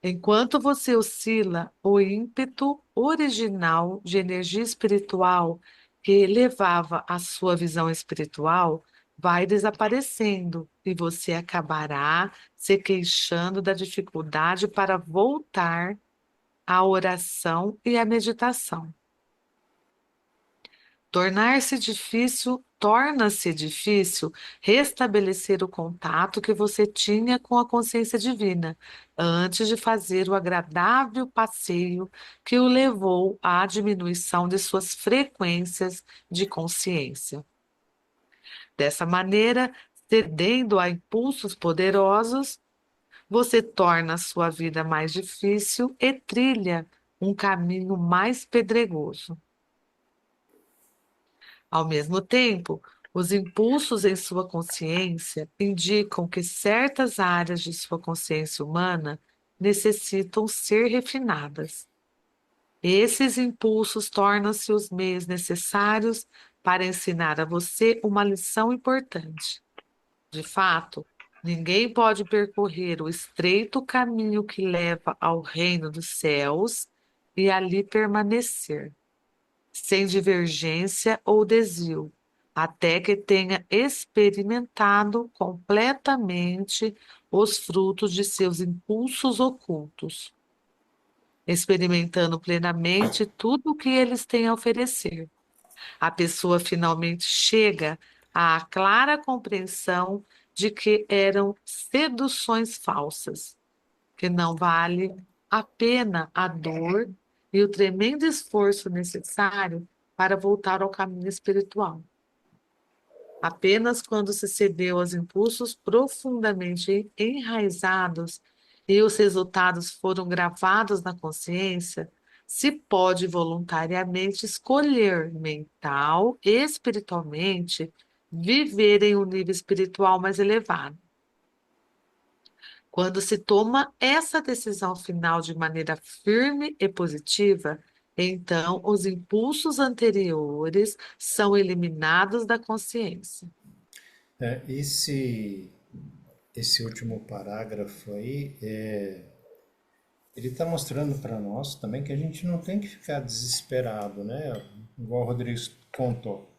enquanto você oscila, o ímpeto original de energia espiritual que elevava a sua visão espiritual vai desaparecendo e você acabará se queixando da dificuldade para voltar à oração e à meditação. Torna-se difícil restabelecer o contato que você tinha com a consciência divina antes de fazer o agradável passeio que o levou à diminuição de suas frequências de consciência. Dessa maneira, cedendo a impulsos poderosos, você torna a sua vida mais difícil e trilha um caminho mais pedregoso. Ao mesmo tempo, os impulsos em sua consciência indicam que certas áreas de sua consciência humana necessitam ser refinadas. Esses impulsos tornam-se os meios necessários para ensinar a você uma lição importante. De fato, ninguém pode percorrer o estreito caminho que leva ao reino dos céus e ali permanecer sem divergência ou desvio, até que tenha experimentado completamente os frutos de seus impulsos ocultos, experimentando plenamente tudo o que eles têm a oferecer. A pessoa finalmente chega à clara compreensão de que eram seduções falsas, que não vale a pena a dor e o tremendo esforço necessário para voltar ao caminho espiritual. Apenas quando se cedeu aos impulsos profundamente enraizados e os resultados foram gravados na consciência, se pode voluntariamente escolher mental e espiritualmente viver em um nível espiritual mais elevado. Quando se toma essa decisão final de maneira firme e positiva, então os impulsos anteriores são eliminados da consciência. Esse último parágrafo aí, ele está mostrando para nós também que a gente não tem que ficar desesperado, né? Igual o Rodrigo contou.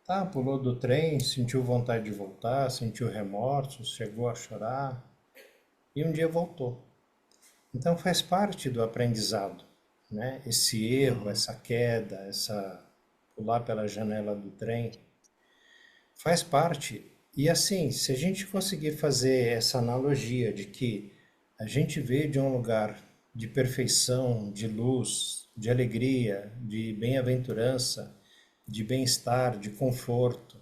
Tá, pulou do trem, sentiu vontade de voltar, sentiu remorso, chegou a chorar e um dia voltou. Então faz parte do aprendizado, né? Esse erro, essa queda, essa pular pela janela do trem, faz parte. E assim, se a gente conseguir fazer essa analogia de que a gente veio de um lugar de perfeição, de luz, de alegria, de bem-aventurança, de bem-estar, de conforto,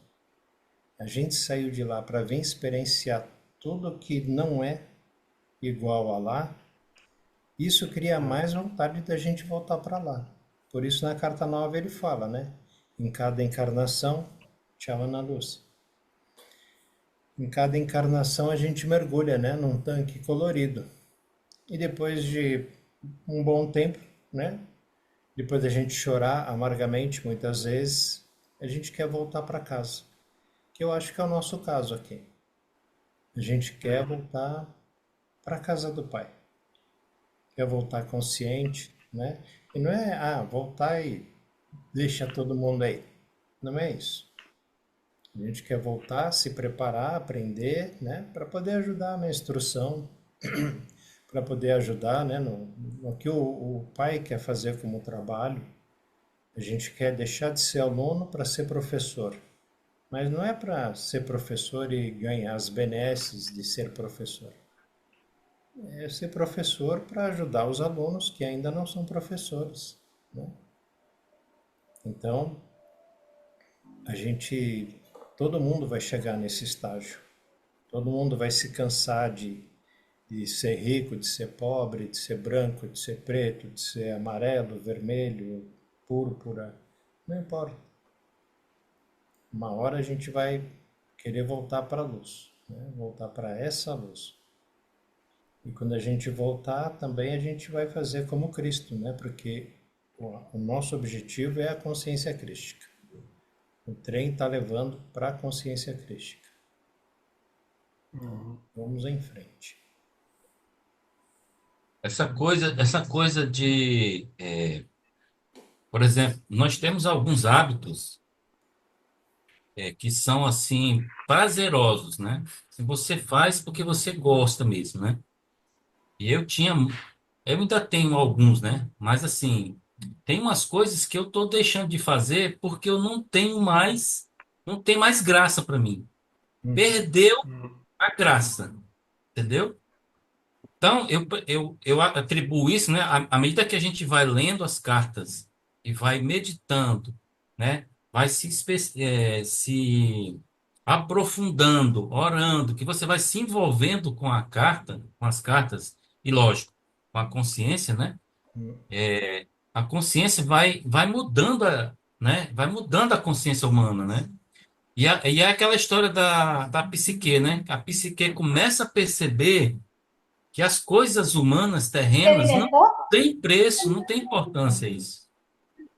a gente saiu de lá para vir experienciar tudo que não é igual a lá, isso cria mais vontade da gente voltar para lá. Por isso na Carta 9 ele fala, né? Em cada encarnação, tchau Ana Lúcia. Em cada encarnação a gente mergulha, né, num tanque colorido. E depois de um bom tempo, né, depois da gente chorar amargamente muitas vezes, a gente quer voltar para casa. Que eu acho que é o nosso caso aqui. A gente quer voltar para a casa do Pai. Quer voltar consciente, né? E não é, voltar e deixa todo mundo aí. Não é isso. A gente quer voltar, se preparar, aprender, né? Para poder ajudar na instrução, para poder ajudar, né? No que o pai quer fazer como trabalho. A gente quer deixar de ser aluno para ser professor. Mas não é para ser professor e ganhar as benesses de ser professor. É ser professor para ajudar os alunos que ainda não são professores, né? Então, todo mundo vai chegar nesse estágio. Todo mundo vai se cansar de ser rico, de ser pobre, de ser branco, de ser preto, de ser amarelo, vermelho, púrpura, não importa. Uma hora a gente vai querer voltar para a luz, né? Voltar para essa luz. E quando a gente voltar, também a gente vai fazer como Cristo, né? Porque o nosso objetivo é a consciência crística. O trem está levando para a consciência crística. Vamos em frente. Essa coisa de, por exemplo, nós temos alguns hábitos que são assim prazerosos, né? Se você faz porque você gosta mesmo, né? E eu ainda tenho alguns, né? Mas assim, tem umas coisas que eu tô deixando de fazer porque eu não tem mais graça para mim. Perdeu a graça, entendeu? Então, eu atribuo isso, né? À medida que a gente vai lendo as cartas e vai meditando, né? Vai se aprofundando, orando, que você vai se envolvendo com a carta, com as cartas, e lógico, com a consciência, né? A consciência vai mudando né? Vai mudando a consciência humana, né? E é aquela história da psique, né? A psique começa a perceber que as coisas humanas, Você terrenas, não alimentou? tem preço, não tem importância isso.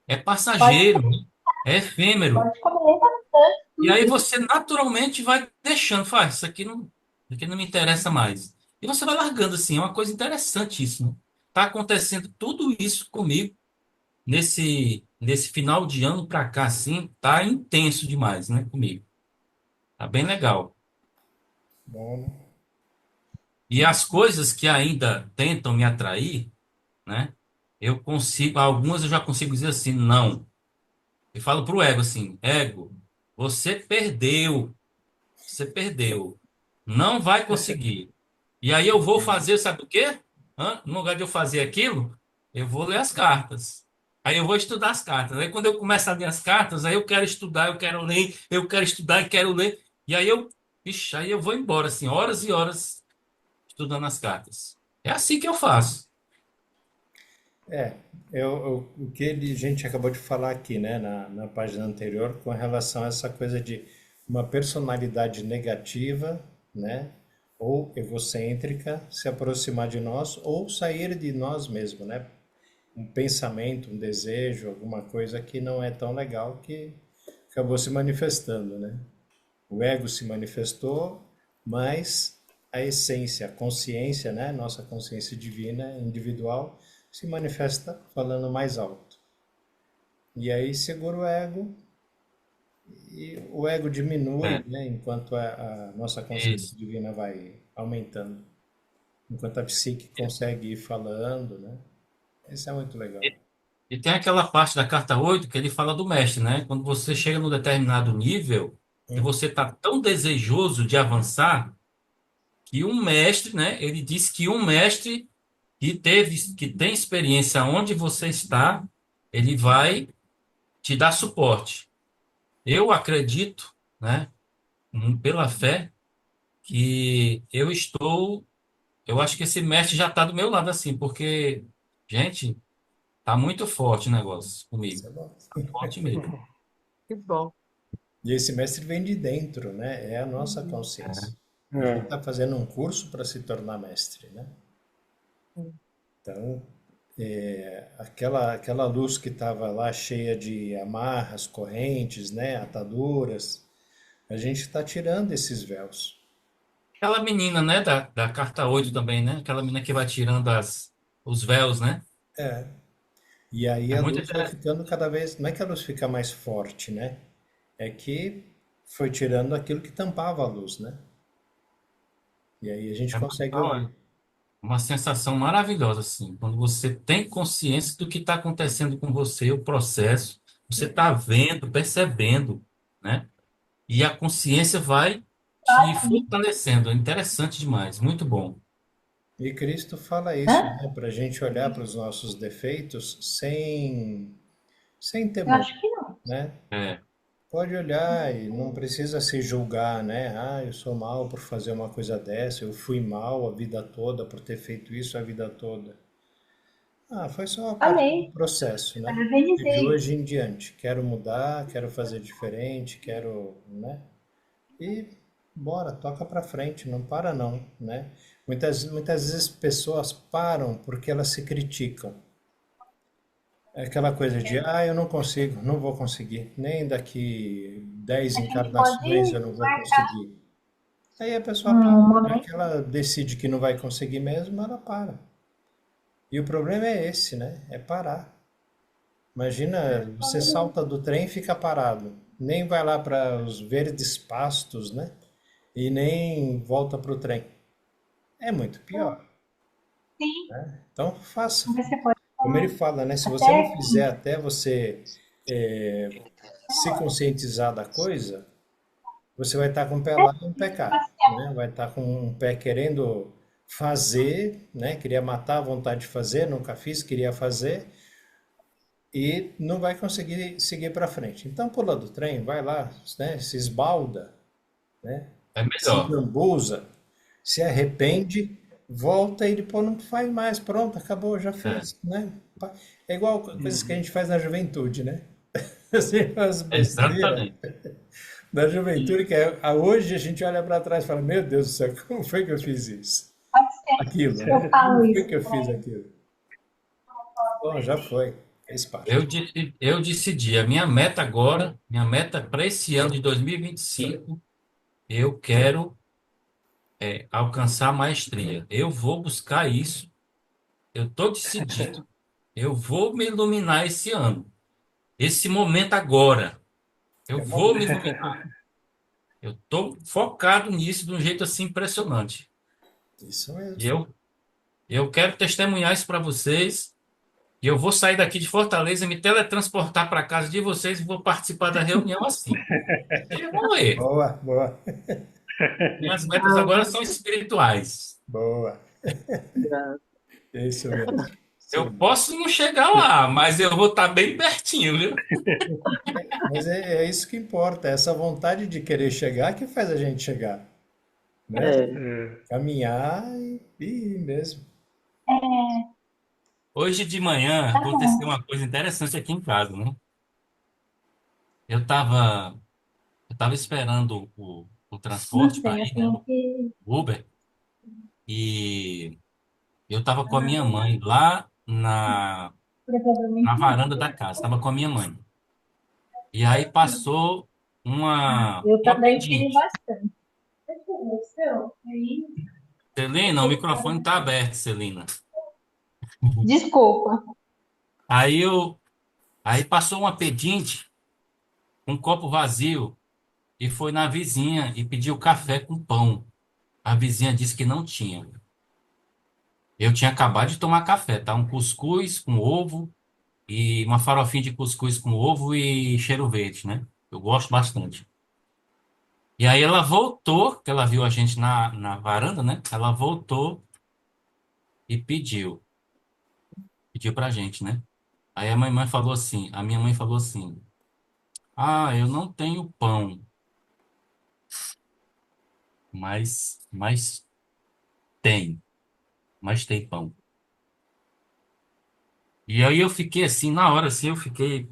É Pode, passageiro, né? É efêmero. pode comer bastante. E aí você naturalmente vai deixando, faz, isso aqui não me interessa mais. E você vai largando assim, é uma coisa interessante isso, né? Tá acontecendo tudo isso comigo nesse final de ano pra cá, assim, tá intenso demais, né, comigo. Tá bem legal. Bom, né? E as coisas que ainda tentam me atrair, né? Eu consigo, algumas eu já consigo dizer assim, não. Eu falo pro ego assim, ego, você perdeu, você perdeu. Não vai conseguir. E aí eu vou fazer, sabe o quê? No lugar de eu fazer aquilo, eu vou ler as cartas. Aí eu vou estudar as cartas. Aí quando eu começo a ler as cartas, aí eu quero estudar, eu quero ler, eu quero estudar e quero ler. E aí eu vou embora, assim, horas e horas estudando as cartas. É assim que eu faço. É, o que a gente acabou de falar aqui, né, na página anterior, com relação a essa coisa de uma personalidade negativa, né, ou egocêntrica, se aproximar de nós ou sair de nós mesmos, né? Um pensamento, um desejo, alguma coisa que não é tão legal que acabou se manifestando, né? O ego se manifestou, mas a essência, a consciência, né, nossa consciência divina, individual, se manifesta falando mais alto. E aí segura o ego e o ego diminui, É, né, enquanto a nossa consciência isso. divina vai aumentando, enquanto a psique consegue ir falando, né? Isso é muito legal. E tem aquela parte da carta 8 que ele fala do mestre, né? Quando você chega num determinado nível e você está tão desejoso de avançar que um mestre, né? Ele diz que um mestre que tem experiência onde você está, ele vai te dar suporte. Eu acredito, né? Pela fé, que eu acho que esse mestre já está do meu lado assim, porque, gente, tá muito forte o negócio Isso comigo. é bom. Tá forte mesmo. Que bom. E esse mestre vem de dentro, né? É a nossa consciência. A gente está fazendo um curso para se tornar mestre, né? Então, aquela luz que estava lá cheia de amarras, correntes, né? Ataduras, a gente está tirando esses véus. Aquela menina, né, da carta 8 também, né? Aquela menina que vai tirando os véus, né? E aí É a muito luz vai interessante. ficando cada vez. Não é que a luz fica mais forte, né? É que foi tirando aquilo que tampava a luz, né? E aí a gente É consegue uma, ouvir. uma sensação maravilhosa, assim, quando você tem consciência do que está acontecendo com você, o processo, você está vendo, percebendo, né? E a consciência vai te fortalecendo. É interessante demais, muito bom. E Cristo fala isso, Hã? né? Para a gente olhar para os nossos defeitos sem Eu temor, acho que não. né? É, Pode olhar e não precisa se julgar, né? Ah, eu sou mal por fazer uma coisa dessa, eu fui mal a vida toda por ter feito isso a vida toda. Ah, foi só uma parte do Amém. processo, né? E de Parabenizei. hoje em diante, quero mudar, quero fazer diferente, quero, né? E bora, toca pra frente, não para não, né? Muitas vezes pessoas param porque elas se criticam. É aquela coisa de, eu não consigo, não vou conseguir, nem daqui 10 A gente encarnações pode eu não vou marcar conseguir. Aí a pessoa para. um Na hora momento. que ela decide que não vai conseguir mesmo, ela para. E o problema é esse, né? É parar. Imagina, você salta do trem e fica parado. Nem vai lá para os verdes pastos, né? E nem volta para o trem. É muito pior. Sim, Então faça. você pode Como ele falar. fala, né? Se você não Até fizer até você se conscientizar da coisa, você vai estar com o pé lá e um pé cá, né? Vai estar com um pé querendo fazer, né? Queria matar a vontade de fazer, nunca fiz, queria fazer e não vai conseguir seguir para frente. Então pula do trem, vai lá, né? Se esbalda, né? É Se melhor. lambuza, se arrepende, volta e depois não faz mais, pronto, acabou, já É, fez, né? É igual coisas que a Uhum. gente faz na juventude, né? Assim, as besteiras exatamente. da E juventude, hoje a gente olha para trás e fala, meu Deus do céu, como foi que eu fiz isso? pode ser. Aquilo, Eu né? Como falo foi isso que eu fiz também. aquilo? Bom, já foi, fez eu, parte. eu decidi, a minha meta agora, minha meta para esse ano de 2025, eu quero alcançar a maestria. Eu vou buscar isso, eu estou decidido. Eu vou me iluminar esse ano, esse momento agora. Eu É vou me momento. iluminar. Eu estou focado nisso de um jeito assim impressionante. Isso E mesmo. eu quero testemunhar isso para vocês. E eu vou sair daqui de Fortaleza, me teletransportar para casa de vocês e vou participar da reunião assim. Vocês vão ver. Boa, boa, Minhas metas agora são espirituais. boa. É isso mesmo. Isso Eu mesmo. posso não chegar lá, mas eu vou estar bem pertinho, viu? Mas é isso que importa, é essa vontade de querer chegar que faz a gente chegar, né? É. Caminhar e ir mesmo. Hoje de manhã Tá aconteceu bom. uma coisa interessante aqui em casa, né? Eu estava eu tava esperando o Não transporte para sei, eu ir, né? tenho que. O Uber. E eu estava com a minha mãe lá na Provavelmente não. varanda da casa. Estava com a minha mãe. E aí passou Eu uma também tenho pedinte. bastante. Deixa eu ver o seu. Aí. Celina, o microfone está aberto, Celina. Desculpa. Aí aí passou uma pedinte, um copo vazio, e foi na vizinha e pediu café com pão. A vizinha disse que não tinha. Eu tinha acabado de tomar café, tá? Um cuscuz com ovo e uma farofinha de cuscuz com ovo e cheiro verde, né? Eu gosto bastante. E aí ela voltou, que ela viu a gente na varanda, né? Ela voltou e pediu pra gente, né? Aí a minha mãe falou assim, eu não tenho pão, mas tem, mas tem pão. E aí eu fiquei assim, na hora assim, fiquei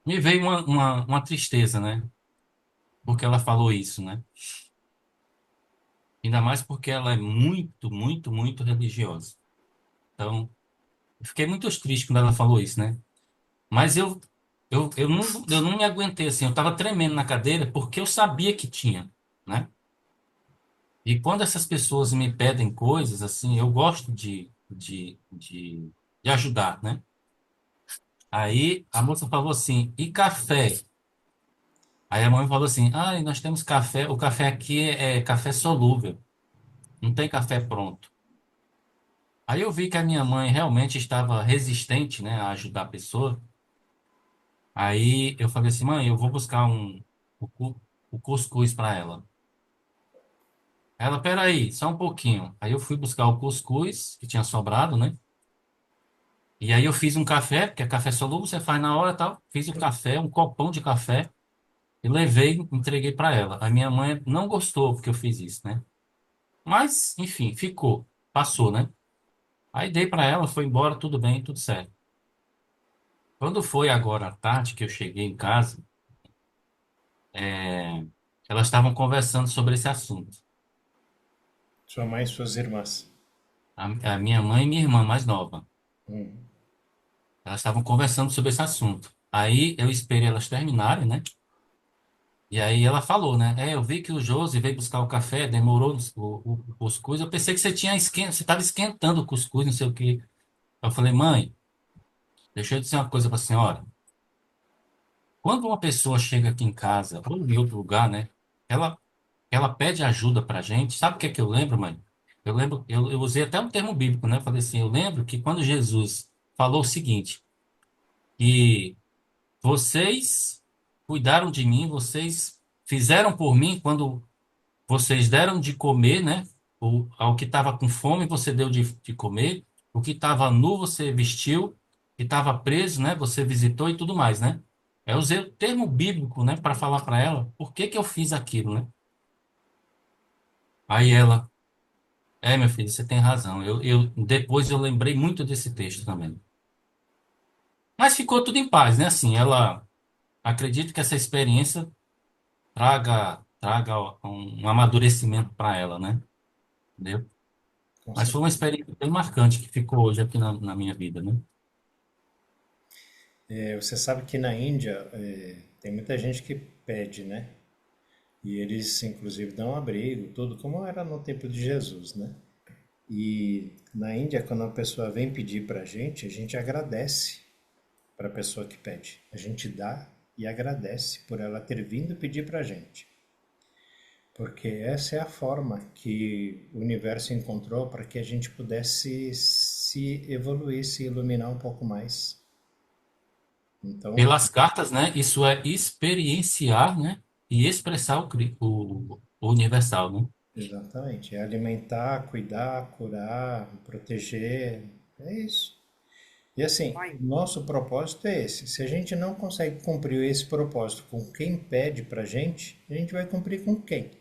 me veio uma tristeza, né? Porque ela falou isso, né? Ainda mais porque ela é muito, muito, muito religiosa. Então, eu fiquei muito triste quando ela falou isso, né? Mas eu não me aguentei assim, eu estava tremendo na cadeira porque eu sabia que tinha, né? E quando essas pessoas me pedem coisas assim, eu gosto de ajudar, né? Aí a moça falou assim, e café? Aí a mãe falou assim, nós temos café, o café aqui é café solúvel, não tem café pronto. Aí eu vi que a minha mãe realmente estava resistente, né, a ajudar a pessoa. Aí eu falei assim, mãe, eu vou buscar o cuscuz para ela. Ela, peraí, só um pouquinho. Aí eu fui buscar o cuscuz que tinha sobrado, né? E aí eu fiz um café, porque é café solúvel, você faz na hora e tal. Fiz o café, um copão de café, e levei, entreguei para ela. A minha mãe não gostou porque eu fiz isso, né? Mas, enfim, ficou. Passou, né? Aí dei para ela, foi embora, tudo bem, tudo certo. Quando foi agora à tarde que eu cheguei em casa, é, elas estavam conversando sobre esse assunto. Sua mãe e suas irmãs. A minha mãe e minha irmã mais nova. Elas estavam conversando sobre esse assunto. Aí eu esperei elas terminarem, né? E aí ela falou, né? Eu vi que o Josi veio buscar o café, demorou o cuscuz. Eu pensei que você estava esquentando o cuscuz, não sei o quê. Eu falei, mãe, deixa eu dizer uma coisa para a senhora. Quando uma pessoa chega aqui em casa, ou em outro lugar, né? Ela, ela pede ajuda pra gente. Sabe o que é que eu lembro, mãe? Eu lembro, eu usei até um termo bíblico, né? Eu falei assim, eu lembro que quando Jesus falou o seguinte, que vocês cuidaram de mim, vocês fizeram por mim quando vocês deram de comer, né? Ao que estava com fome, você deu de comer. O que estava nu, você vestiu. O que estava preso, né? Você visitou e tudo mais, né? Eu usei o termo bíblico, né? Para falar para ela por que que eu fiz aquilo, né? Aí ela, meu filho, você tem razão. Depois eu lembrei muito desse texto também. Mas ficou tudo em paz, né? Assim, ela acredita que essa experiência traga um amadurecimento para ela, né? Entendeu? Com Mas foi uma certeza. experiência bem marcante que ficou hoje aqui na minha vida, né? Você sabe que na Índia tem muita gente que pede, né? E eles, inclusive, dão abrigo, tudo como era no tempo de Jesus, né? E na Índia, quando uma pessoa vem pedir para a gente agradece para a pessoa que pede. A gente dá e agradece por ela ter vindo pedir para a gente. Porque essa é a forma que o universo encontrou para que a gente pudesse se evoluir, se iluminar um pouco mais. Então, Pelas cartas, né? Isso é experienciar, né? E expressar o universal, né? exatamente, é alimentar, cuidar, curar, proteger, é isso. E assim, o nosso propósito é esse. Se a gente não consegue cumprir esse propósito com quem pede pra a gente vai cumprir com quem?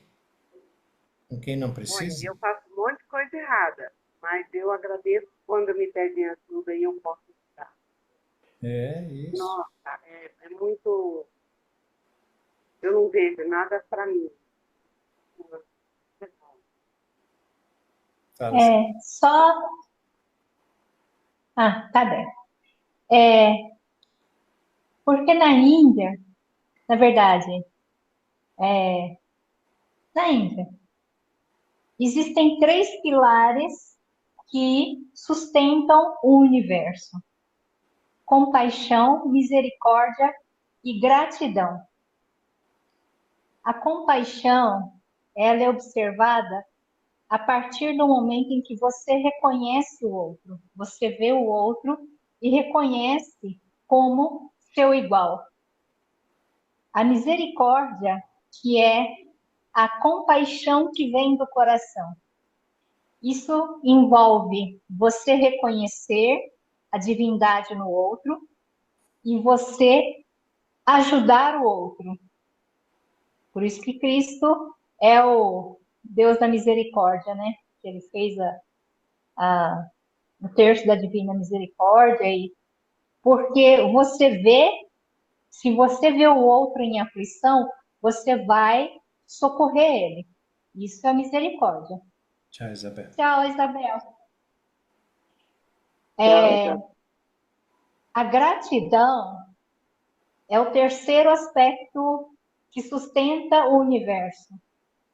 Com quem não Olha, precisa? eu faço um monte de coisa errada, mas eu agradeço quando me pedem ajuda e eu posso ajudar. É isso. Nossa, é muito. Eu não vejo nada para mim. Fala assim. Só. Ah, tá bem. É, porque na Índia, na verdade, na Índia, existem três pilares que sustentam o universo: compaixão, misericórdia e gratidão. A compaixão, ela é observada a partir do momento em que você reconhece o outro, você vê o outro e reconhece como seu igual. A misericórdia, que é a compaixão que vem do coração. Isso envolve você reconhecer a divindade no outro e você ajudar o outro. Por isso que Cristo é o Deus da misericórdia, né? Que ele fez o terço da divina misericórdia, e porque se você vê o outro em aflição, você vai socorrer ele. Isso é misericórdia. Tchau, Isabel. Tchau, Isabel. A gratidão é o terceiro aspecto que sustenta o universo,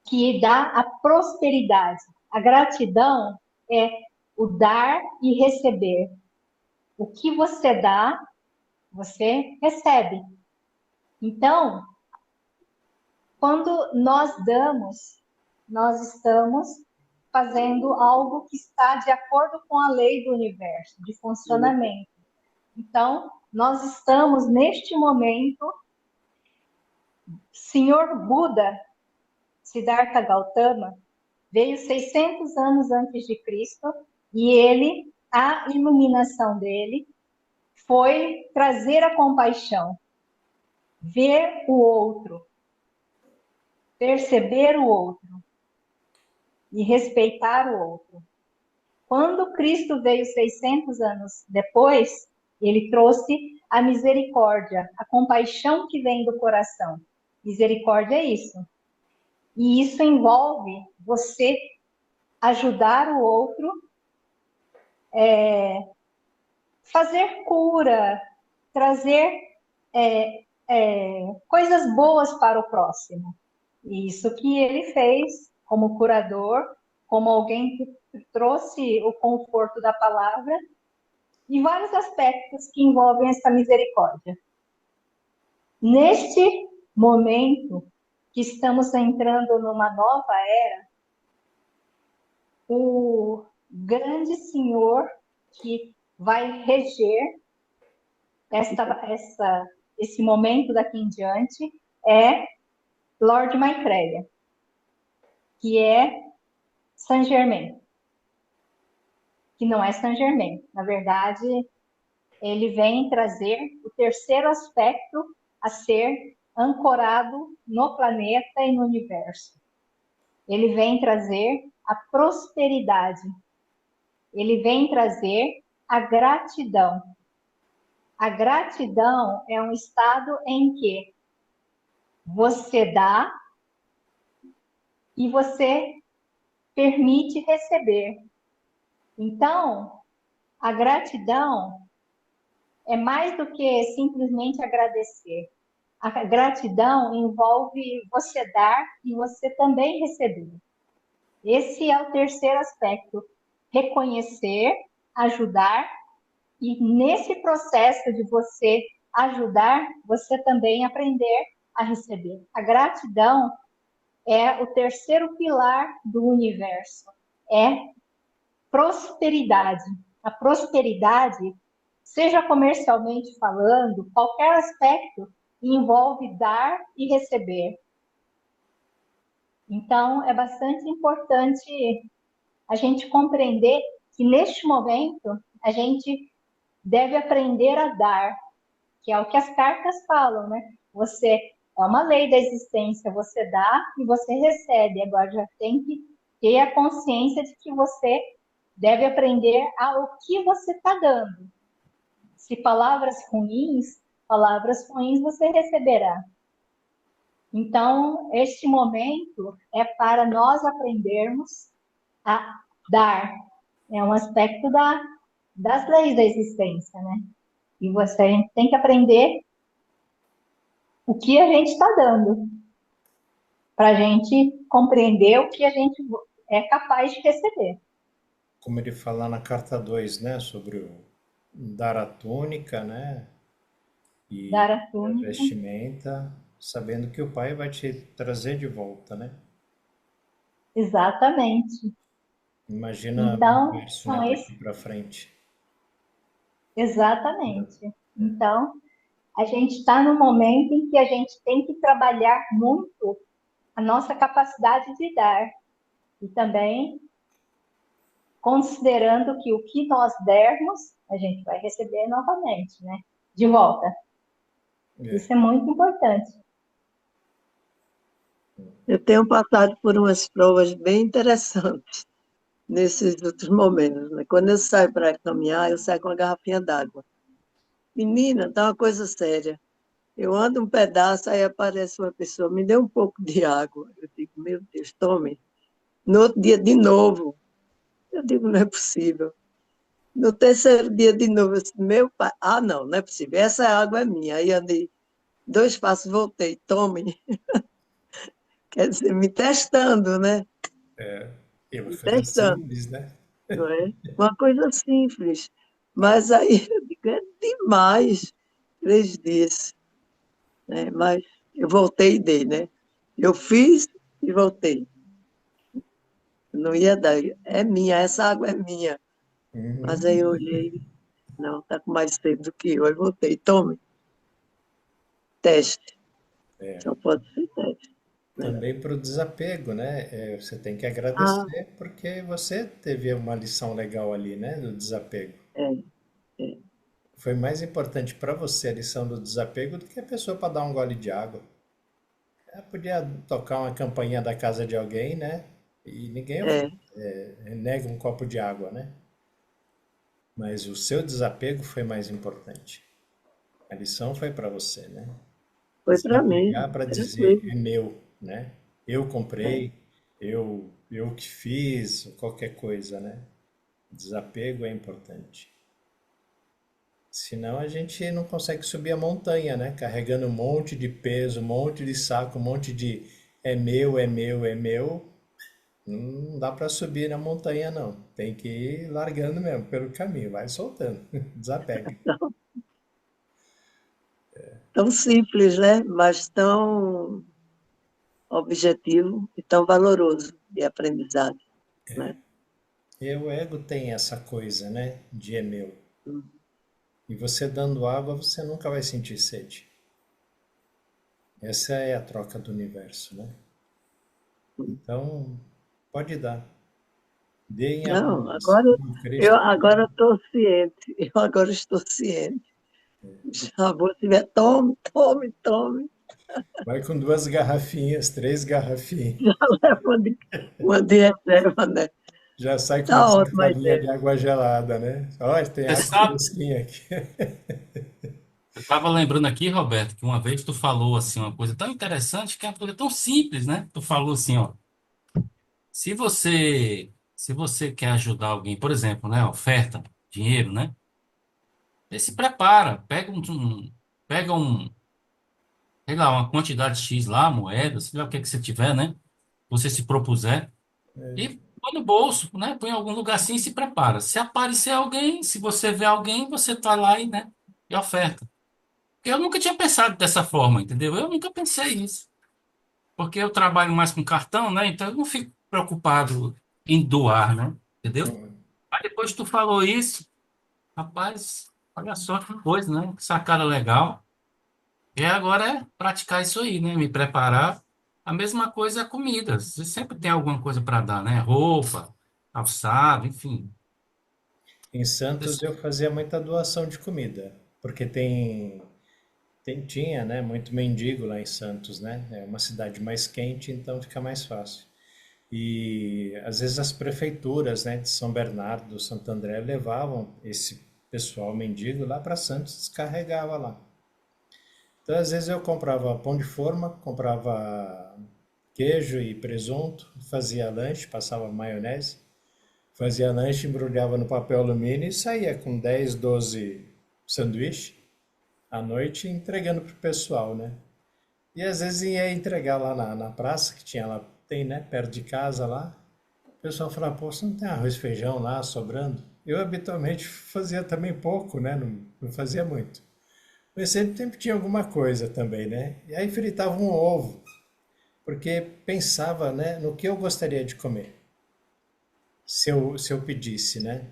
que dá a prosperidade. A gratidão é o dar e receber. O que você dá, você recebe. Então, quando nós damos, nós estamos fazendo algo que está de acordo com a lei do universo, de funcionamento. Então, nós estamos, neste momento, Senhor Buda, Siddhartha Gautama, veio 600 anos antes de Cristo e a iluminação dele foi trazer a compaixão, ver o outro, perceber o outro e respeitar o outro. Quando Cristo veio 600 anos depois, ele trouxe a misericórdia, a compaixão que vem do coração. Misericórdia é isso. E isso envolve você ajudar o outro, fazer cura, trazer coisas boas para o próximo. Isso que ele fez como curador, como alguém que trouxe o conforto da palavra e vários aspectos que envolvem essa misericórdia. Neste momento que estamos entrando numa nova era, o grande Senhor que vai reger esse momento daqui em diante é Lord Maitreya, que é Saint Germain, que não é Saint Germain. Na verdade, ele vem trazer o terceiro aspecto a ser ancorado no planeta e no universo. Ele vem trazer a prosperidade. Ele vem trazer a gratidão. A gratidão é um estado em que você dá e você permite receber. Então, a gratidão é mais do que simplesmente agradecer. A gratidão envolve você dar e você também receber. Esse é o terceiro aspecto. Reconhecer, ajudar, e nesse processo de você ajudar, você também aprender a receber. A gratidão é o terceiro pilar do universo. É prosperidade. A prosperidade, seja comercialmente falando, qualquer aspecto envolve dar e receber. Então, é bastante importante a gente compreender que, neste momento, a gente deve aprender a dar, que é o que as cartas falam, né? Você é uma lei da existência, você dá e você recebe. Agora já tem que ter a consciência de que você deve aprender o que você está dando. Se palavras ruins você receberá. Então, este momento é para nós aprendermos a dar. É um aspecto das leis da existência, né? E a gente tem que aprender o que a gente está dando, para a gente compreender o que a gente é capaz de receber. Como ele fala na carta 2, né, sobre o dar a túnica, né, e Dar a a túnica. vestimenta, sabendo que o Pai vai te trazer de volta, né? Exatamente. Imagina o Então, universo, né, são daqui esses. para frente. Exatamente. Então, a gente está no momento em que a gente tem que trabalhar muito a nossa capacidade de dar. E também considerando que o que nós dermos, a gente vai receber novamente, né? De volta. Isso é muito importante. Eu tenho passado por umas provas bem interessantes nesses outros momentos, né? Quando eu saio para caminhar, eu saio com uma garrafinha d'água. Menina, tá uma coisa séria. Eu ando um pedaço, aí aparece uma pessoa, me dê um pouco de água. Eu digo, meu Deus, tome. No outro dia, de novo. Eu digo, não é possível. No terceiro dia, de novo, eu disse, meu pai, não é possível. Essa água é minha. Aí andei 2 passos, voltei, tome. Quer dizer, me testando, né? E uma Me coisa testando, simples, né? não é? Uma coisa simples. Mas aí eu digo, é demais 3 dias. Né? Mas eu voltei e dei, né? Eu fiz e voltei. Não ia dar. É minha, essa água é minha. Mas aí eu olhei, não, está com mais tempo do que eu. Aí voltei, tome, teste. Só pode ser teste. Né? Também para o desapego, né? Você tem que Ah, agradecer porque você teve uma lição legal ali, né? Do desapego. é, é. Foi mais importante para você a lição do desapego do que a pessoa para dar um gole de água. Ela podia tocar uma campainha da casa de alguém, né? E ninguém É, nega um copo de água, né? Mas o seu desapego foi mais importante. A lição foi para você, né? foi para mim, Desapegar para dizer tranquilo. é meu, né? Eu comprei, eu que fiz, qualquer coisa, né? Desapego é importante. Senão a gente não consegue subir a montanha, né? Carregando um monte de peso, um monte de saco, um monte de é meu, é meu, é meu. Não dá para subir na montanha, não. Tem que ir largando mesmo pelo caminho, vai soltando, desapega. Tão simples, né? Mas tão objetivo e tão valoroso de aprendizado, né? E o ego tem essa coisa, né? De é meu. E você dando água, você nunca vai sentir sede. Essa é a troca do universo, né? Então, pode dar. Dê em Não, abundância. agora Como eu Cristo. agora estou ciente, eu agora estou ciente. Já vou tiver, tome, tome, tome. Vai com 2 garrafinhas, 3 garrafinhas. Já leva uma de reserva, né? Já sai com uma Tá ótima a sacolinha ideia. de água gelada, né? Olha, tem Você água sabe, fresquinha aqui. eu estava lembrando aqui, Roberto, que uma vez tu falou assim uma coisa tão interessante, que é uma coisa tão simples, né? Tu falou assim, ó, se você quer ajudar alguém, por exemplo, né, oferta dinheiro, né? Você se prepara, sei lá, uma quantidade X lá, moeda, sei lá o que que você tiver, né? Você se propuser e põe no bolso, né? Põe em algum lugar assim e se prepara. Se aparecer alguém, se você vê alguém, você tá lá e, né, e oferta. Porque eu nunca tinha pensado dessa forma, entendeu? Eu nunca pensei nisso. Porque eu trabalho mais com cartão, né? Então eu não fico preocupado em doar, né? Entendeu? Aí depois que tu falou isso, rapaz, olha só que coisa, né? Que sacada legal. E agora é praticar isso aí, né? Me preparar. A mesma coisa é comida. Você sempre tem alguma coisa para dar, né? Roupa, calçado, enfim. Em Santos eu fazia muita doação de comida, porque tinha, né, muito mendigo lá em Santos, né? É uma cidade mais quente, então fica mais fácil. E às vezes as prefeituras, né, de São Bernardo, Santo André levavam esse pessoal mendigo lá para Santos, descarregava lá. Então às vezes eu comprava pão de forma, comprava queijo e presunto, fazia lanche, passava maionese, fazia lanche, embrulhava no papel alumínio e saía com 10, 12 sanduíches à noite entregando pro pessoal, né? E às vezes ia entregar lá na praça, que tinha lá, tem, né, perto de casa lá. O pessoal falava, pô, você não tem arroz e feijão lá sobrando? Eu habitualmente fazia também pouco, né? Não fazia muito. Mas sempre tinha alguma coisa também, né? E aí fritava um ovo, porque pensava, né, no que eu gostaria de comer, se eu pedisse, né?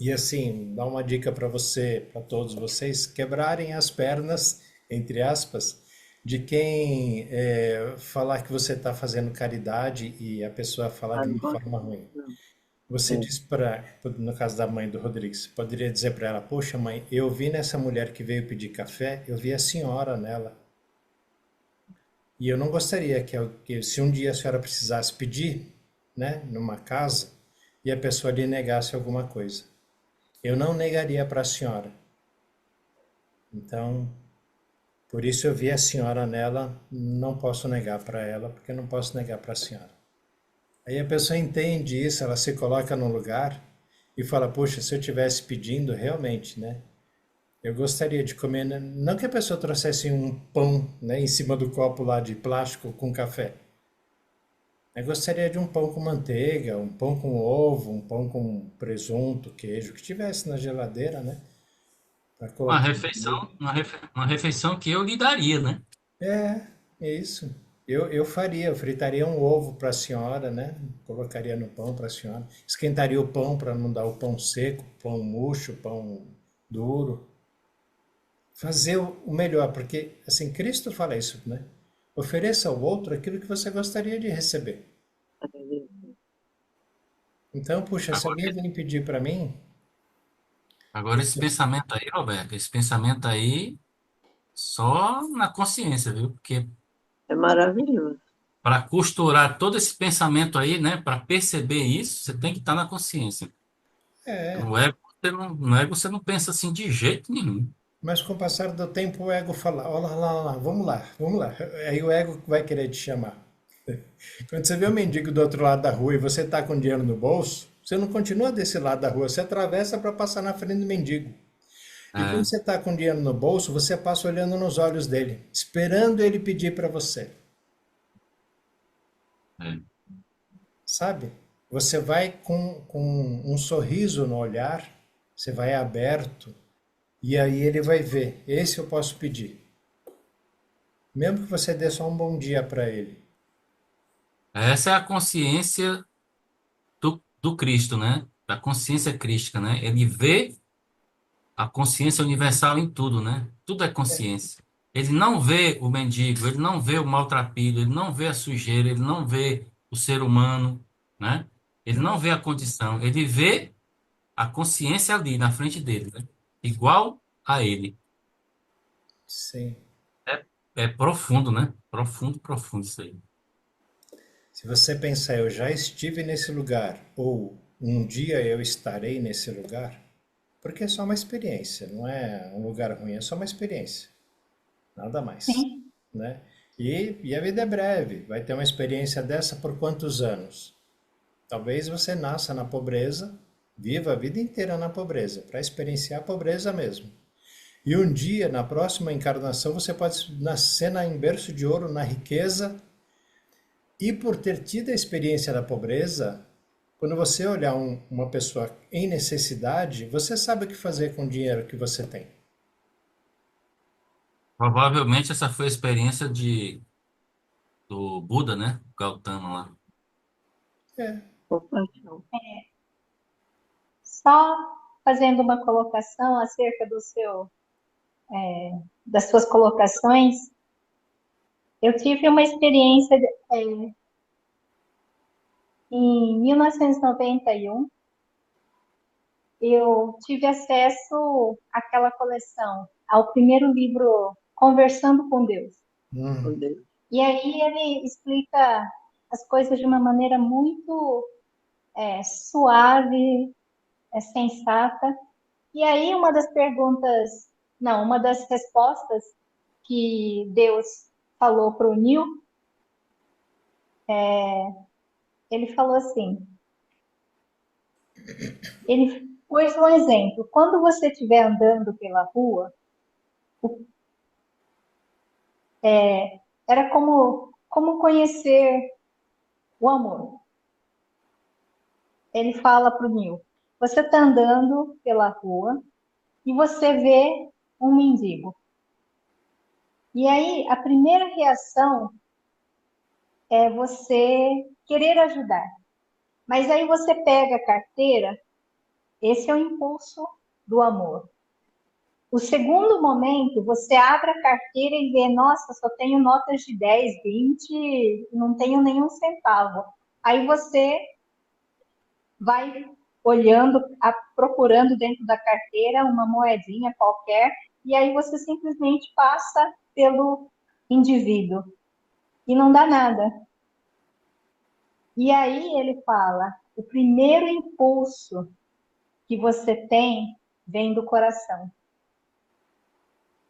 E assim, dá uma dica para você, para todos vocês, quebrarem as pernas, entre aspas, de quem falar que você está fazendo caridade e a pessoa falar Ah, de não uma gosto, forma ruim. não. Você É. diz para, no caso da mãe do Rodrigues, você poderia dizer para ela, poxa mãe, eu vi nessa mulher que veio pedir café, eu vi a senhora nela. E eu não gostaria que se um dia a senhora precisasse pedir, né, numa casa, e a pessoa lhe negasse alguma coisa. Eu não negaria para a senhora. Então, por isso eu vi a senhora nela, não posso negar para ela, porque eu não posso negar para a senhora. Aí a pessoa entende isso, ela se coloca no lugar e fala, poxa, se eu tivesse pedindo, realmente, né? Eu gostaria de comer, né? Não que a pessoa trouxesse um pão, né, em cima do copo lá de plástico com café. Eu gostaria de um pão com manteiga, um pão com ovo, um pão com presunto, queijo, que tivesse na geladeira, né? Para Uma colocar comigo. refeição, uma refeição que eu lhe daria, né? É, é isso. Eu faria, eu fritaria um ovo para a senhora, né? Colocaria no pão para a senhora. Esquentaria o pão para não dar o pão seco, pão murcho, pão duro. Fazer o melhor, porque assim, Cristo fala isso, né? Ofereça ao outro aquilo que você gostaria de receber. Então, puxa, se Agora, alguém vem pedir para mim, agora esse pensamento aí, Roberto, esse pensamento aí só na consciência, viu? Porque É maravilhoso. para costurar todo esse pensamento aí, né? Para perceber isso, você tem que estar na consciência. é, No ego você não pensa assim de jeito nenhum. mas com o passar do tempo o ego fala, olha lá, lá, vamos lá, vamos lá. Aí o ego vai querer te chamar. Quando você vê o mendigo do outro lado da rua e você está com dinheiro no bolso, você não continua desse lado da rua, você atravessa para passar na frente do mendigo. E quando É, você está com dinheiro no bolso, você passa olhando nos olhos dele, esperando ele pedir para você, é. sabe? Você vai com um sorriso no olhar, você vai aberto, e aí ele vai ver, esse eu posso pedir. Mesmo que você dê só um bom dia para ele. Essa é a consciência do Cristo, né? Da consciência crística, né? Ele vê a consciência universal em tudo, né? Tudo é consciência. Ele não vê o mendigo, ele não vê o maltrapilho, ele não vê a sujeira, ele não vê o ser humano, né? Ele não vê a condição, ele vê a consciência ali na frente dele, né? Igual a ele. Sim. É, é profundo, né? Profundo, profundo isso aí. Se você pensar, eu já estive nesse lugar, ou um dia eu estarei nesse lugar, porque é só uma experiência, não é um lugar ruim, é só uma experiência, nada mais, Sim, né? E a vida é breve, vai ter uma experiência dessa por quantos anos? Talvez você nasça na pobreza, viva a vida inteira na pobreza, para experienciar a pobreza mesmo. E um dia, na próxima encarnação, você pode nascer em berço de ouro, na riqueza, e por ter tido a experiência da pobreza, quando você olhar uma pessoa em necessidade, você sabe o que fazer com o dinheiro que você tem. Provavelmente essa foi a experiência do Buda, né? Gautama lá. É, Compaixão. só fazendo uma colocação acerca das suas colocações, eu tive uma experiência em 1991. Eu tive acesso àquela coleção, ao primeiro livro Conversando com Deus. Com Deus. E aí ele explica as coisas de uma maneira muito suave, sensata. E aí uma das perguntas, não, uma das respostas que Deus falou para o Neil, ele falou assim, ele pôs um exemplo, quando você estiver andando pela rua, era como conhecer o amor. Ele fala para o Neil, você está andando pela rua e você vê um mendigo. E aí, a primeira reação é você querer ajudar. Mas aí você pega a carteira, esse é o impulso do amor. O segundo momento, você abre a carteira e vê, nossa, só tenho notas de 10, 20, não tenho nenhum centavo. Aí você vai olhando, procurando dentro da carteira uma moedinha qualquer, e aí você simplesmente passa pelo indivíduo e não dá nada. E aí ele fala, o primeiro impulso que você tem vem do coração.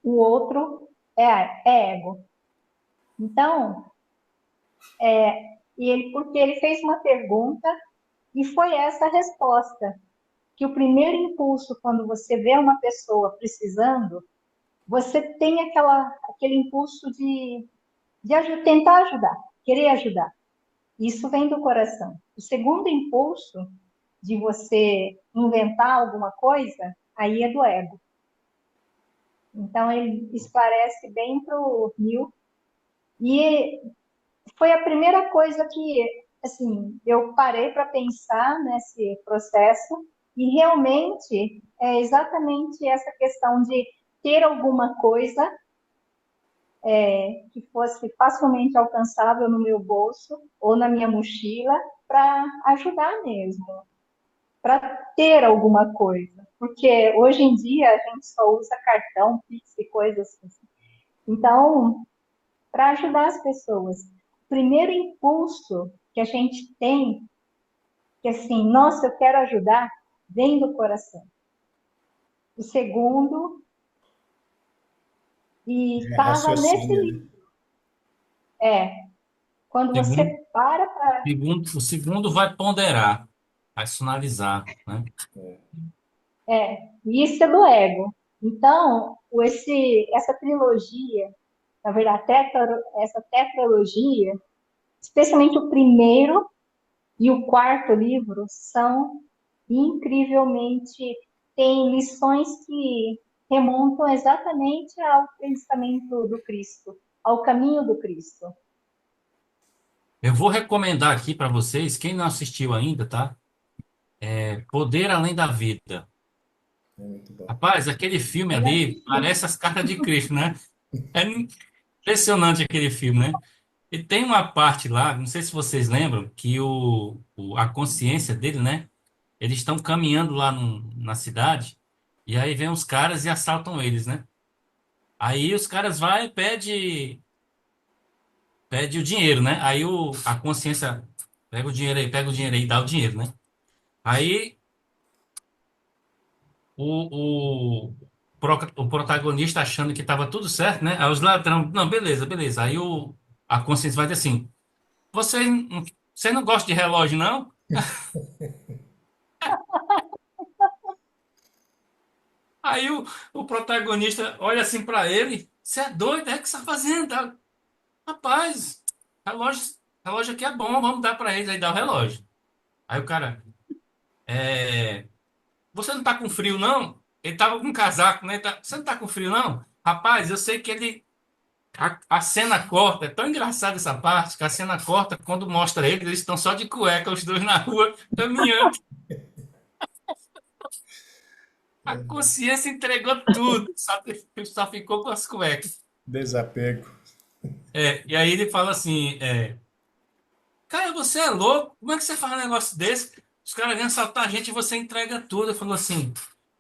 O outro é ego. Então, porque ele fez uma pergunta e foi essa a resposta. Que o primeiro impulso, quando você vê uma pessoa precisando, você tem aquele impulso de tentar ajudar, querer ajudar. Isso vem do coração. O segundo impulso de você inventar alguma coisa, aí é do ego. Então, ele esclarece bem para o Neil. E foi a primeira coisa que, assim, eu parei para pensar nesse processo e realmente é exatamente essa questão de ter alguma coisa que fosse facilmente alcançável no meu bolso ou na minha mochila para ajudar mesmo, para ter alguma coisa. Porque hoje em dia a gente só usa cartão, Pix e coisas assim. Então, para ajudar as pessoas. O primeiro impulso que a gente tem, que assim, nossa, eu quero ajudar, vem do coração. O segundo, e é estava nesse raciocínio, né? livro. Quando você Segundo, para, o segundo vai ponderar, vai sinalizar, né? isso é do ego. Então, essa trilogia, na verdade, essa tetralogia, especialmente o primeiro e o quarto livro, são incrivelmente, têm lições que remontam exatamente ao pensamento do Cristo, ao caminho do Cristo. Eu vou recomendar aqui para vocês, quem não assistiu ainda, tá? Poder Além da Vida. É muito bom. Rapaz, aquele filme Eu já ali assisti. parece as cartas de Cristo, né? É impressionante aquele filme, né? E tem uma parte lá, não sei se vocês lembram, que a consciência dele, né? Eles estão caminhando lá na cidade, e aí vem os caras e assaltam eles, né? Aí os caras vai e pede o dinheiro, né? Aí a consciência pega o dinheiro aí e dá o dinheiro, né? Aí o protagonista achando que estava tudo certo, né? Aí os ladrões, não, beleza, beleza. Aí a consciência vai dizer assim: você, você não gosta de relógio, não? Aí o protagonista olha assim para ele: você é doido? É o que você está fazendo? Rapaz, relógio, relógio aqui é bom, vamos dar para ele. Aí dá o relógio. Aí o cara, você não tá com frio, não? Ele tava com um casaco, né? Você não tá com frio, não? Rapaz, eu sei que ele. A cena corta, é tão engraçada essa parte, que a cena corta quando mostra eles estão só de cueca, os dois na rua, caminhando. A consciência entregou tudo, só ficou com as cuecas. Desapego. E aí ele fala assim: cara, você é louco? Como é que você faz um negócio desse? Os caras vêm assaltar a gente e você entrega tudo. Ele falou assim: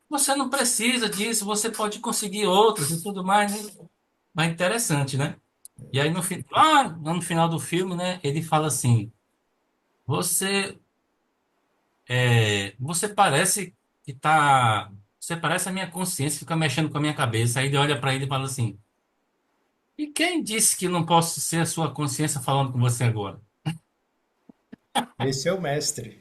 você não precisa disso, você pode conseguir outros e tudo mais, né? Mas interessante, né? E aí no final do filme, né, ele fala assim: você você parece que tá. Você parece a minha consciência, fica mexendo com a minha cabeça. Aí ele olha para ele e fala assim: e quem disse que não posso ser a sua consciência falando com você agora? Esse é o mestre.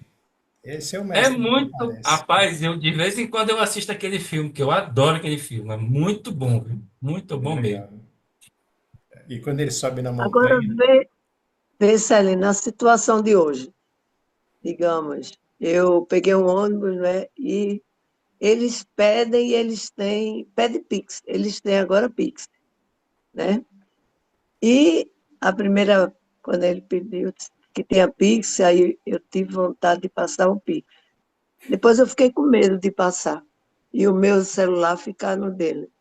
Esse é o É mestre que muito. aparece. Rapaz, eu de vez em quando eu assisto aquele filme, que eu adoro aquele filme. É muito bom, viu? Muito É bom mesmo. legal. E quando ele sobe na Agora, montanha, vê, Celina, na situação de hoje, digamos, eu peguei um ônibus, né, e eles pedem, pede Pix, eles têm agora Pix, né? E a primeira, quando ele pediu que tinha Pix, aí eu tive vontade de passar o Pix. Depois eu fiquei com medo de passar, e o meu celular ficar no dele.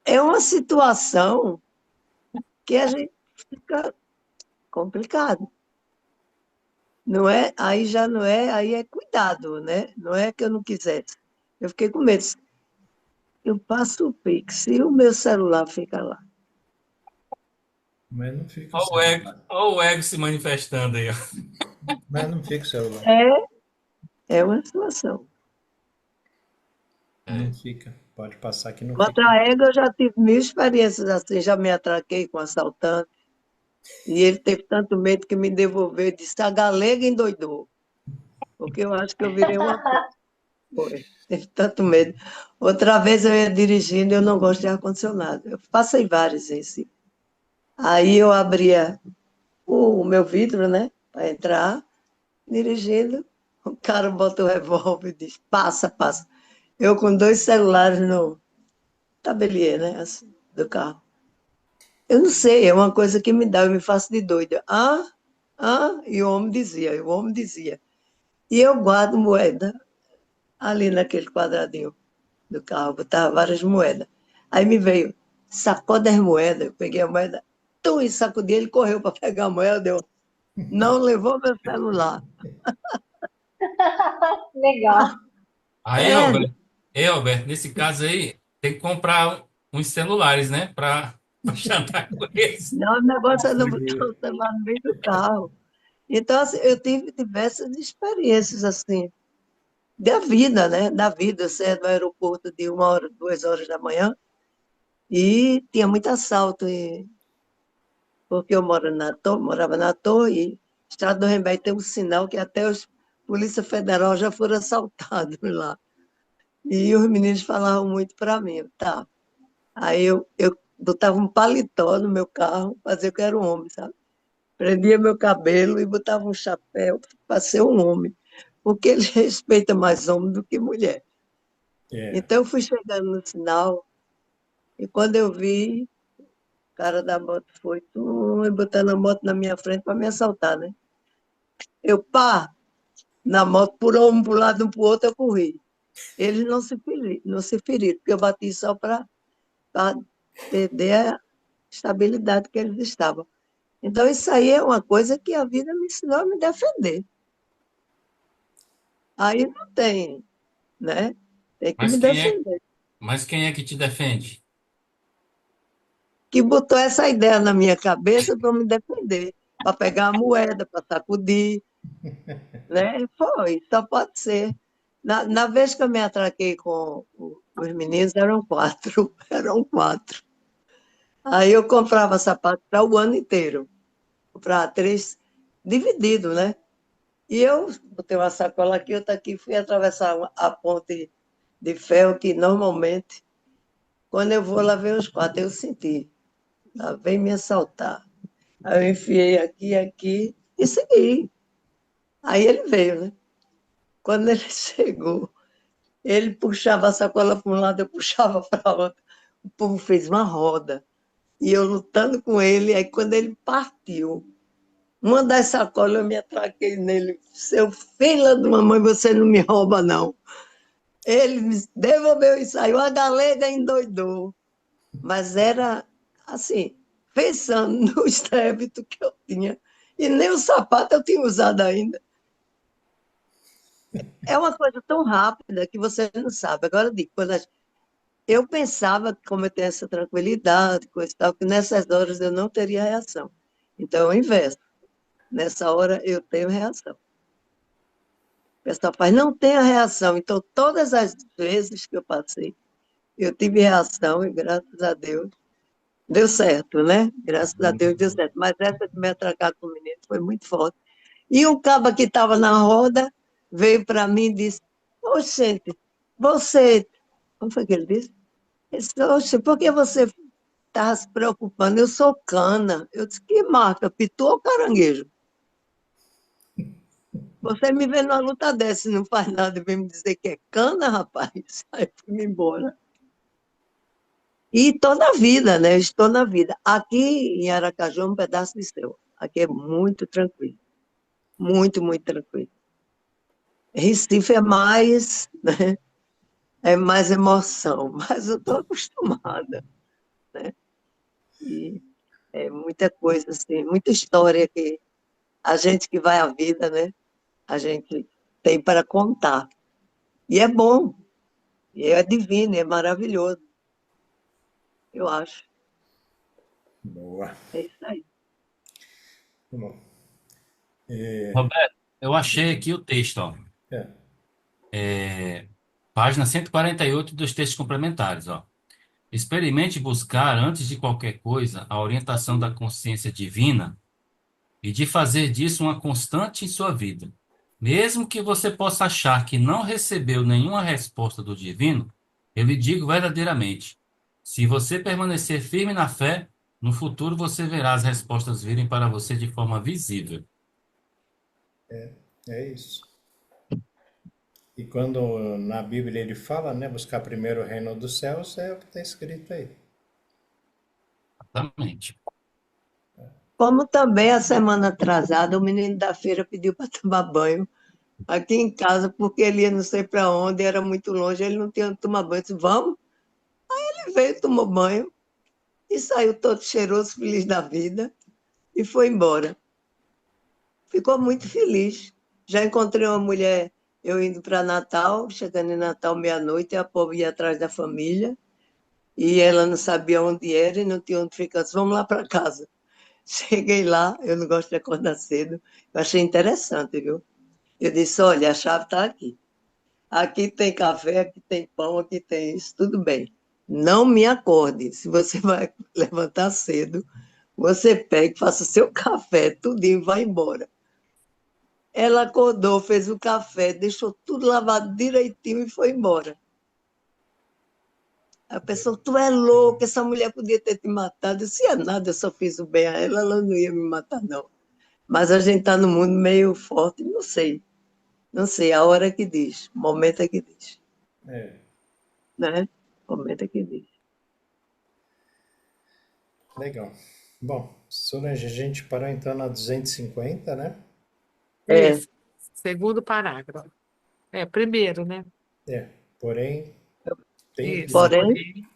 É uma situação que a gente fica complicado. Não é, aí já não é, aí é cuidado, né? Não é que eu não quisesse. Eu fiquei com medo. Eu passo o Pix e o meu celular fica lá. mas não fica o Olha celular. o ego se manifestando aí, ó. Mas não fica o celular. É uma situação. Não fica. Pode passar que não Quanto fica. à égua, eu já tive mil experiências assim, já me atraquei com assaltante, e ele teve tanto medo que me devolveu, disse, a galega endoidou, porque eu acho que eu virei uma foi. Teve tanto medo. Outra vez eu ia dirigindo, eu não gosto de ar-condicionado. Eu passei várias vezes. Aí eu abria o meu vidro, né, para entrar, dirigindo. O cara bota o revólver e diz: passa, passa. Eu com dois celulares no tabeliê, né, assim, do carro. Eu não sei, é uma coisa que me dá, eu me faço de doida. E o homem dizia. E eu guardo moeda ali naquele quadradinho do carro, botava várias moedas. Aí me veio, sacode as moedas, eu peguei a moeda, e sacudi, ele correu para pegar a moeda, deu. Não levou meu celular. Legal. Aí, É, Roberto, nesse caso aí, tem que comprar uns celulares, né? Para jantar com eles. não, o negócio é não botar Distribuir. o celular no meio do carro. Então, assim, eu tive diversas experiências, assim, da vida, né? Da vida. Eu saía do aeroporto de 1 hora, 2 horas da manhã, e tinha muito assalto, porque eu morava na torre, e Estrada do Rembé tem um sinal que até os Polícia Federal já foram assaltados lá. E os meninos falavam muito para mim, tá? Aí eu botava um paletó no meu carro, fazia que eu era um homem, sabe? Prendia meu cabelo e botava um chapéu para ser um homem, porque eles respeitam mais homem do que mulher. É, Então eu fui chegando no sinal e quando eu vi, o cara da moto foi botando a moto na minha frente para me assaltar, né? Eu, pá, na moto, pulou um para um lado, um para o outro, eu corri. Eles não se feriram, porque eu bati só para perder a estabilidade que eles estavam. Então, isso aí é uma coisa que a vida me ensinou a me defender. Aí não tem, né? Tem que Mas me quem é, defender. mas quem é que te defende? Que botou essa ideia na minha cabeça para me defender, para pegar a moeda, para sacudir, né? Foi, só pode ser. Na vez que eu me atraquei com os meninos, eram quatro, eram quatro. Aí eu comprava sapato para o ano inteiro, para três, dividido, né? E eu botei uma sacola aqui, outra aqui, fui atravessar a ponte de ferro, que normalmente, quando eu vou lá ver os quatro, eu senti, lá vem me assaltar. Aí eu enfiei aqui e segui. Aí ele veio, né? Quando ele chegou, ele puxava a sacola para um lado, eu puxava para o outro. O povo fez uma roda. E eu lutando com ele, aí quando ele partiu, uma das sacolas eu me atraquei nele. Seu filho de mamãe, você não me rouba, não. Ele me devolveu e saiu. A galega endoidou. Mas era assim, pensando no estrébito que eu tinha. E nem o sapato eu tinha usado ainda. É uma coisa tão rápida que você não sabe. Agora, eu digo, eu pensava que, como eu tenho essa tranquilidade, coisa e tal, que nessas horas eu não teria reação. Então, é o inverso. Nessa hora eu tenho reação. O pessoal faz, não tem a reação. Então, todas as vezes que eu passei, eu tive reação e, graças a Deus, deu certo, né? Graças a Deus deu certo. Mas essa de me atracar com o menino foi muito forte. E um caba que estava na roda veio para mim e disse, ô, gente, você... Como foi que ele disse? Ele disse, oxe, por que você está se preocupando? Eu sou cana. Eu disse, que marca? Pitu ou caranguejo? Você me vê numa luta dessa e não faz nada e vem me dizer que é cana, rapaz? Aí fui embora. E estou na vida, né? Estou na vida. Aqui em Aracaju é um pedaço de céu. Aqui é muito tranquilo. Muito, muito tranquilo. Recife é mais, né? É mais emoção, mas eu estou acostumada, né? E é muita coisa, assim, muita história que a gente que vai à vida, né? A gente tem para contar. E é bom, e é divino, é maravilhoso, eu acho. boa. É isso aí. Tá bom. Roberto, eu achei aqui o texto, ó. É, Página 148 dos textos complementares, ó. Experimente buscar, antes de qualquer coisa, a orientação da consciência divina e de fazer disso uma constante em sua vida. Mesmo que você possa achar que não recebeu nenhuma resposta do divino, eu lhe digo verdadeiramente: se você permanecer firme na fé, no futuro você verá as respostas virem para você de forma visível. é isso. E quando na Bíblia ele fala, né, buscar primeiro o reino dos céus, é o que está escrito aí. Exatamente. Como também a semana atrasada, o menino da feira pediu para tomar banho aqui em casa, porque ele ia não sei para onde, era muito longe, ele não tinha onde tomar banho. Eu disse, vamos? Ele veio, tomou banho e saiu todo cheiroso, feliz da vida e foi embora. Ficou muito feliz. Já encontrei uma mulher, eu indo para Natal, chegando em Natal meia-noite, a povo ia atrás da família e ela não sabia onde era e não tinha onde ficar. Eu disse, vamos lá para casa. Cheguei lá, eu não gosto de acordar cedo, eu achei interessante, viu? Eu disse, olha, a chave está aqui. Aqui tem café, aqui tem pão, aqui tem isso, tudo bem. Não me acorde. Se você vai levantar cedo, você pega, faça seu café, tudinho, e vai embora. Ela acordou, fez o café, deixou tudo lavado direitinho e foi embora. A pessoa, tu é louca, essa mulher podia ter te matado. Eu disse, é nada, eu só fiz o bem a ela, ela não ia me matar, não. Mas a gente está no mundo meio forte, não sei. Não sei, a hora que diz, o momento é que diz, É, né? O momento é que diz. legal. Bom, Solange, a gente parou então na 250, né? É, Isso. Segundo parágrafo. Primeiro, né? Porém, tem que Isso. dizer. porém,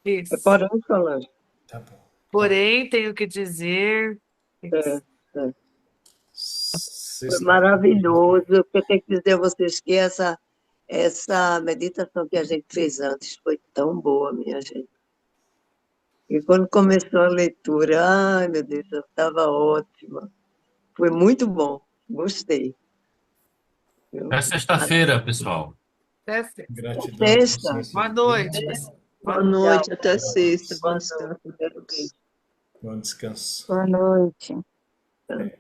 Isso. porém, Solange, Tá bom. Porém, tenho que dizer. é, é. Vocês Foi estão- maravilhoso, porque eu tenho que dizer a vocês que essa meditação que a gente fez antes foi tão boa, minha gente. E quando começou a leitura, ai meu Deus, estava ótima. Foi muito bom, gostei. Viu? Até sexta-feira, pessoal. Até sexta. Gratidão, Sexta. consciência Boa de noite, Deus. pessoal. Boa noite, até Tchau. sexta. Bom Boa descanso. noite. Bom descanso. Boa noite. Então,